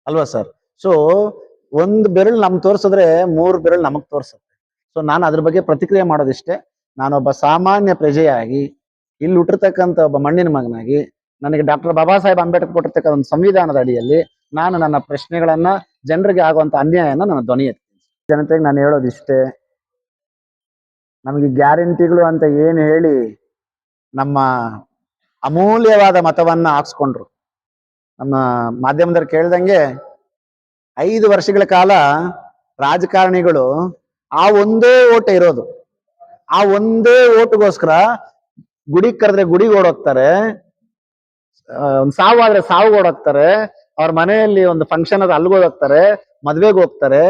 ಅಲ್ವಾ ಸರ್? ಸೊ ಒಂದು ಬೆರಳು ನಮ್ ತೋರ್ಸಿದ್ರೆ 3 ಬೆರಳು ನಮಗ್ ತೋರ್ಸುತ್ತೆ. ಸೊ ನಾನು ಅದ್ರ ಬಗ್ಗೆ ಪ್ರತಿಕ್ರಿಯೆ ಮಾಡೋದಿಷ್ಟೇ. ನಾನೊಬ್ಬ ಸಾಮಾನ್ಯ ಪ್ರಜೆಯಾಗಿ ಇಲ್ಲಿ ಹುಟ್ಟಿರ್ತಕ್ಕಂಥ ಒಬ್ಬ ಮಣ್ಣಿನ ಮಗನಾಗಿ ನನಗೆ ಡಾಕ್ಟರ್ ಬಾಬಾ ಸಾಹೇಬ್ ಅಂಬೇಡ್ಕರ್ ಕೊಟ್ಟಿರ್ತಕ್ಕಂಥ ಒಂದು ಸಂವಿಧಾನದ ಅಡಿಯಲ್ಲಿ ನಾನು ನನ್ನ ಪ್ರಶ್ನೆಗಳನ್ನ, ಜನರಿಗೆ ಆಗುವಂತ ಅನ್ಯಾಯನ ನಾನು ಧ್ವನಿ ಎತ್ತೀನಿ. ಜನತೆಗೆ ನಾನು ಹೇಳೋದಿಷ್ಟೇ, ನಮಗೆ ಗ್ಯಾರಂಟಿಗಳು ಅಂತ ಏನು ಹೇಳಿ ನಮ್ಮ ಅಮೂಲ್ಯವಾದ ಮತವನ್ನ ಹಾಕ್ಸ್ಕೊಂಡ್ರು. ನಮ್ಮ ಮಾಧ್ಯಮದವ್ರು ಕೇಳ್ದಂಗೆ 5 ವರ್ಷಗಳ ಕಾಲ ರಾಜಕಾರಣಿಗಳು ಆ ಒಂದೇ ಓಟ್ ಇರೋದು, ಆ ಒಂದೇ ಓಟ್ಗೋಸ್ಕರ ಗುಡಿಗೆ ಕರೆದ್ರೆ ಗುಡಿಗೆ ಓಡೋಗ್ತಾರೆ, ಒಂದ್ ಸಾವು ಆದ್ರೆ ಸಾವು ಓಡೋಗ್ತಾರೆ, ಅವ್ರ ಮನೆಯಲ್ಲಿ ಒಂದು ಫಂಕ್ಷನ್ ಅದ ಅಲ್ಗೋಗಿ ಹೋಗ್ತಾರೆ, ಮದ್ವೆಗೆ ಹೋಗ್ತಾರೆ,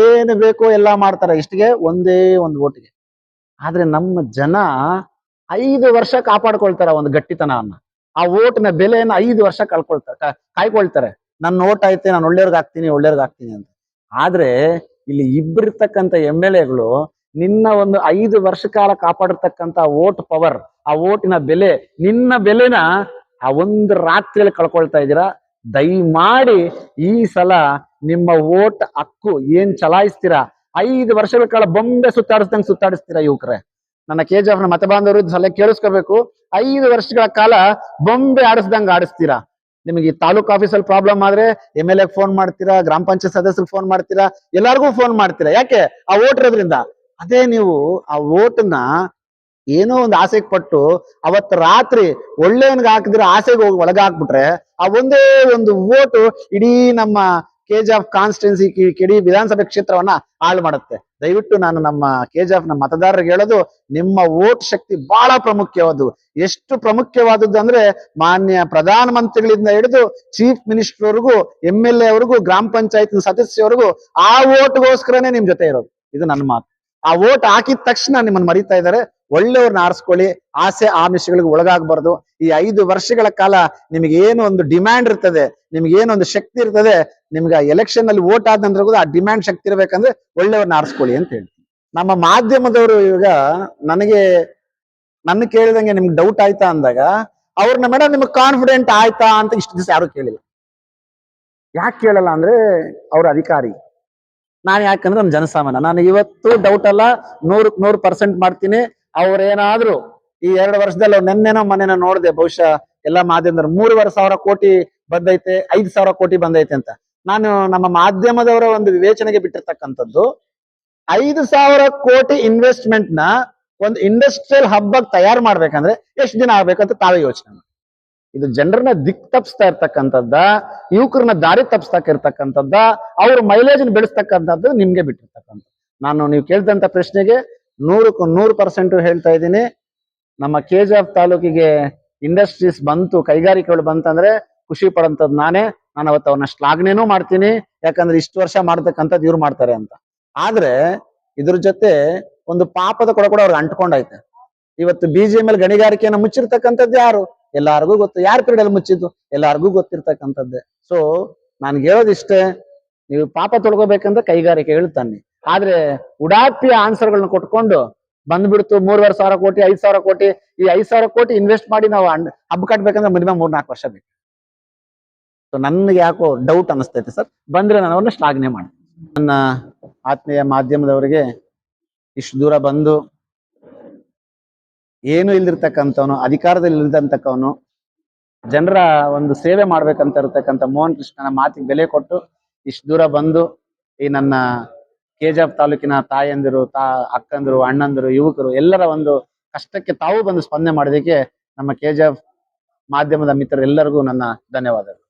ಏನು ಬೇಕೋ ಎಲ್ಲಾ ಮಾಡ್ತಾರೆ, ಇಷ್ಟಿಗೆ ಒಂದೇ ಒಂದು ಓಟಿಗೆ. ಆದ್ರೆ ನಮ್ಮ ಜನ 5 ವರ್ಷ ಕಾಪಾಡ್ಕೊಳ್ತಾರ ಒಂದು ಗಟ್ಟಿತನವನ್ನ, ಆ ಓಟಿನ ಬೆಲೆಯನ್ನು 5 ವರ್ಷ ಕಾಯ್ಕೊಳ್ತಾರೆ. ನನ್ನ ಓಟ್ ಐತೆ, ನಾನು ಒಳ್ಳೆಯವ್ರಿಗೆ ಹಾಕ್ತೀನಿ ಅಂತ. ಆದ್ರೆ ಇಲ್ಲಿ ಇಬ್ಬರಿರ್ತಕ್ಕಂಥ MLAಗಳು ನಿನ್ನ ಒಂದು 5 ವರ್ಷ ಕಾಲ ಕಾಪಾಡಿರ್ತಕ್ಕಂಥ ಓಟ್ ಪವರ್, ಆ ಓಟಿನ ಬೆಲೆ, ನಿನ್ನ ಬೆಲೆನ ಆ ಒಂದು ರಾತ್ರಿಯಲ್ಲಿ ಕಳ್ಕೊಳ್ತಾ ಇದ್ದೀರಾ. ದಯಮಾಡಿ ಈ ಸಲ ನಿಮ್ಮ ಓಟ್ ಹಕ್ಕು ಏನ್ ಚಲಾಯಿಸ್ತೀರಾ, 5 ವರ್ಷಗಳ ಕಾಲ ಬೊಂಬೆ ಸುತ್ತಾಡಿಸ್ದಂಗೆ ಸುತ್ತಾಡಿಸ್ತೀರಾ ಯುವಕರೇ. ನನ್ನ KGF ನ ಮತ ಬಾಂಧವರು ಸಲ ಕೇಳಿಸ್ಕೋಬೇಕು. 5 ವರ್ಷಗಳ ಕಾಲ ಬೊಂಬೆ ಆಡಿಸ್ದಂಗ ಆಡಿಸ್ತೀರಾ. ನಿಮಗೆ ಈ ತಾಲೂಕ್ ಆಫೀಸಲ್ಲಿ ಪ್ರಾಬ್ಲಮ್ ಆದ್ರೆ MLA ಫೋನ್ ಮಾಡ್ತೀರಾ, ಗ್ರಾಮ ಪಂಚಾಯತ್ ಸದಸ್ಯರಿಗೆ ಫೋನ್ ಮಾಡ್ತೀರಾ, ಎಲ್ಲಾರ್ಗೂ ಫೋನ್ ಮಾಡ್ತೀರಾ. ಯಾಕೆ? ಆ ವೋಟ್ ಇರೋದ್ರಿಂದ. ಅದೇ ನೀವು ಆ ವೋಟ್ನ ಏನೋ ಒಂದು ಆಸೆಗೆ ಪಟ್ಟು ಅವತ್ತು ರಾತ್ರಿ ಒಳ್ಳೆಯವನ್ಗೆ ಹಾಕಿದ್ರೆ ಆಸೆಗೆ ಹೋಗಿ ಒಳಗೆ ಹಾಕ್ಬಿಟ್ರೆ ಆ ಒಂದೇ ಒಂದು ವೋಟು ಇಡೀ ನಮ್ಮ KGF ಕಾನ್ಸ್ಟಿಟ್ಯೂನ್ಸಿ ಇಡೀ ವಿಧಾನಸಭೆ ಕ್ಷೇತ್ರವನ್ನ ಹಾಳು ಮಾಡುತ್ತೆ. ದಯವಿಟ್ಟು ನಾನು ನಮ್ಮ KGF ನ ಮತದಾರರಿಗೆ ಹೇಳೋದು, ನಿಮ್ಮ ವೋಟ್ ಶಕ್ತಿ ಬಹಳ ಪ್ರಾಮುಖ್ಯವಾದ್ದು. ಎಷ್ಟು ಪ್ರಾಮುಖ್ಯವಾದದ್ದು ಅಂದ್ರೆ ಮಾನ್ಯ ಪ್ರಧಾನ ಮಂತ್ರಿಗಳಿಂದ ಹಿಡಿದು ಚೀಫ್ ಮಿನಿಸ್ಟರ್ ವರೆಗೂ, MLA ಅವರೆಗೂ, ಗ್ರಾಮ ಪಂಚಾಯತ್ ಸದಸ್ಯವರೆಗೂ ಆ ವೋಟ್ಗೋಸ್ಕರನೇ ನಿಮ್ ಜೊತೆ ಇರೋದು. ಇದು ನನ್ನ ಮಾತು. ಆ ವೋಟ್ ಹಾಕಿದ ತಕ್ಷಣ ನಿಮ್ಮನ್ನ ಮರಿತಾ ಇದ್ದಾರೆ. ಒಳ್ಳೆಯವ್ರನ್ನ ಆರಿಸ್ಕೊಳ್ಳಿ, ಆಸೆ ಆಮಿಷಗಳಿಗೆ ಒಳಗಾಗಬಾರ್ದು. ಈ 5 ವರ್ಷಗಳ ಕಾಲ ನಿಮಗೆ ಏನು ಒಂದು ಡಿಮ್ಯಾಂಡ್ ಇರ್ತದೆ, ನಿಮ್ಗೆ ಏನೊಂದು ಶಕ್ತಿ ಇರ್ತದೆ, ನಿಮ್ಗೆ ಎಲೆಕ್ಷನ್ ಅಲ್ಲಿ ವೋಟ್ ಆದ ನಂತರ ಕೂಡ ಆ ಡಿಮ್ಯಾಂಡ್ ಶಕ್ತಿ ಇರ್ಬೇಕಂದ್ರೆ ಒಳ್ಳೆಯವ್ರನ್ನ ಆರಿಸ್ಕೊಳ್ಳಿ ಅಂತ ಹೇಳ್ತೀನಿ. ನಮ್ಮ ಮಾಧ್ಯಮದವರು ಈಗ ನನ್ನ ಕೇಳಿದಂಗೆ ನಿಮ್ಗೆ ಡೌಟ್ ಆಯ್ತಾ ಅಂದಾಗ ಅವ್ರನ್ನ ಮೇಡಮ್ ನಿಮ್ಗೆ ಕಾನ್ಫಿಡೆಂಟ್ ಆಯ್ತಾ ಅಂತ ಇಷ್ಟು ದಿವಸ ಯಾರು ಕೇಳಿಲ್ಲ. ಯಾಕೆ ಕೇಳಲ್ಲ ಅಂದ್ರೆ ಅವ್ರ ಅಧಿಕಾರಿ, ನಾನು ಯಾಕಂದ್ರೆ ನಾನು ಜನಸಾಮಾನ್ಯ. ನಾನು ಇವತ್ತು ಡೌಟ್ ಅಲ್ಲ, 100% ಮಾಡ್ತೀನಿ. ಅವ್ರೇನಾದ್ರು ಈ 2 ವರ್ಷದಲ್ಲಿ ನೆನ್ನೆನೋ ಮೊನ್ನೆನೋ ನೋಡಿದೆ, ಬಹುಶಃ ಎಲ್ಲಾ ಮಾಧ್ಯಮದವ್ರು 3,500 ಕೋಟಿ ಬಂದೈತೆ, 5,000 ಕೋಟಿ ಬಂದೈತೆ ಅಂತ. ನಾನು ನಮ್ಮ ಮಾಧ್ಯಮದವರ ಒಂದು ವಿವೇಚನೆಗೆ ಬಿಟ್ಟಿರ್ತಕ್ಕಂಥದ್ದು, 5,000 ಕೋಟಿ ಇನ್ವೆಸ್ಟ್ಮೆಂಟ್ ನ ಒಂದು ಇಂಡಸ್ಟ್ರಿಯಲ್ ಹಬ್ ಆಗಿ ತಯಾರು ಮಾಡ್ಬೇಕಂದ್ರೆ ಎಷ್ಟು ದಿನ ಆಗ್ಬೇಕಂತ ತಾವೇ ಯೋಚನೆ ಮಾಡಿ. ಇದು ಜನರನ್ನ ದಿಕ್ ತಪ್ಪಿಸ್ತಾ ಇರ್ತಕ್ಕಂಥದ್ದ, ಯುವಕರನ್ನ ದಾರಿ ತಪ್ಪಿಸ್ತಾ ಇರ್ತಕ್ಕಂಥದ್ದ, ಅವ್ರ ಮೈಲೇಜ್ ಬೆಳೆಸ್ತಕ್ಕಂಥದ್ದು ನಿಮ್ಗೆ ಬಿಟ್ಟಿರ್ತಕ್ಕಂಥ. ನೀವು ಕೇಳಿದಂತ ಪ್ರಶ್ನೆಗೆ 100ಕ್ಕೆ 100% ಹೇಳ್ತಾ ಇದ್ದೀನಿ. ನಮ್ಮ KGF ತಾಲೂಕಿಗೆ ಇಂಡಸ್ಟ್ರೀಸ್ ಬಂತು, ಕೈಗಾರಿಕೆಗಳು ಬಂತಂದ್ರೆ ಖುಷಿ ಪಡೋಂಥದ್ದು ನಾನೇ. ನಾನು ಅವತ್ತು ಅವ್ರನ್ನ ಶ್ಲಾಘನೆನೂ ಮಾಡ್ತೀನಿ, ಯಾಕಂದ್ರೆ ಇಷ್ಟು ವರ್ಷ ಮಾಡ್ತಕ್ಕಂಥದ್ದು ಇವ್ರು ಮಾಡ್ತಾರೆ ಅಂತ. ಆದ್ರೆ ಇದ್ರ ಜೊತೆ ಒಂದು ಪಾಪದ ಕೊಡ ಕೂಡ ಅವ್ರಿಗೆ ಅಂಟ್ಕೊಂಡೈತೆ. ಇವತ್ತು BGML ಗಣಿಗಾರಿಕೆಯನ್ನು ಮುಚ್ಚಿರ್ತಕ್ಕಂಥದ್ದು ಯಾರು? ಎಲ್ಲಾರ್ಗೂ ಗೊತ್ತು. ಯಾರ ಪೀರಿಯಡ್ ಮುಚ್ಚಿದ್ದು? ಎಲ್ಲಾರ್ಗೂ ಗೊತ್ತಿರ್ತಕ್ಕಂಥದ್ದೇ. ಸೊ ನನ್ಗೆ ಹೇಳೋದಿಷ್ಟೇ, ನೀವು ಪಾಪ ತೊಳ್ಕೋಬೇಕಂದ್ರೆ ಕೈಗಾರಿಕೆಗಳು ತನ್ನಿ. ಆದ್ರೆ ಉಡಾಪಿಯ ಆನ್ಸರ್ಗಳನ್ನ ಕೊಟ್ಕೊಂಡು ಬಂದ್ಬಿಡ್ತು 3,500 ಕೋಟಿ, 5,000 ಕೋಟಿ. ಈ 5,000 ಕೋಟಿ ಇನ್ವೆಸ್ಟ್ ಮಾಡಿ ನಾವು ಹಬ್ಬ ಕಟ್ಬೇಕಂದ್ರೆ ಮಿನಿಮಮ್ 3-4 ವರ್ಷ ಬೇಕು. ಸೊ ನನ್ಗೆ ಯಾಕೋ ಡೌಟ್ ಅನಿಸ್ತೈತೆ ಸರ್. ಬಂದ್ರೆ ನಾನು ಅವ್ರನ್ನ ಶ್ಲಾಘನೆ ಮಾಡ್ತೀನಿ. ನನ್ನ ಆತ್ಮೀಯ ಮಾಧ್ಯಮದವರಿಗೆ ಇಷ್ಟು ದೂರ ಬಂದು ಏನು ಇಲ್ದಿರ್ತಕ್ಕಂಥವನು, ಅಧಿಕಾರದಲ್ಲಿ ಇಲ್ದಂತಕ್ಕವನು, ಜನರ ಒಂದು ಸೇವೆ ಮಾಡ್ಬೇಕಂತ ಇರತಕ್ಕಂಥ ಮೋಹನ್ ಕೃಷ್ಣನ ಮಾತಿಗೆ ಬೆಲೆ ಕೊಟ್ಟು ಇಷ್ಟು ದೂರ ಬಂದು ಈ ನನ್ನ KGF ತಾಲೂಕಿನ ತಾಯಂದಿರು, ಅಕ್ಕಂದಿರು, ಅಣ್ಣಂದಿರು, ಯುವಕರು ಎಲ್ಲರ ಒಂದು ಕಷ್ಟಕ್ಕೆ ತಾವು ಬಂದು ಸ್ಪಂದನೆ ಮಾಡೋದಕ್ಕೆ ನಮ್ಮ KGF ಮಾಧ್ಯಮದ ಮಿತ್ರರೆಲ್ಲರಿಗೂ ನನ್ನ ಧನ್ಯವಾದಗಳು.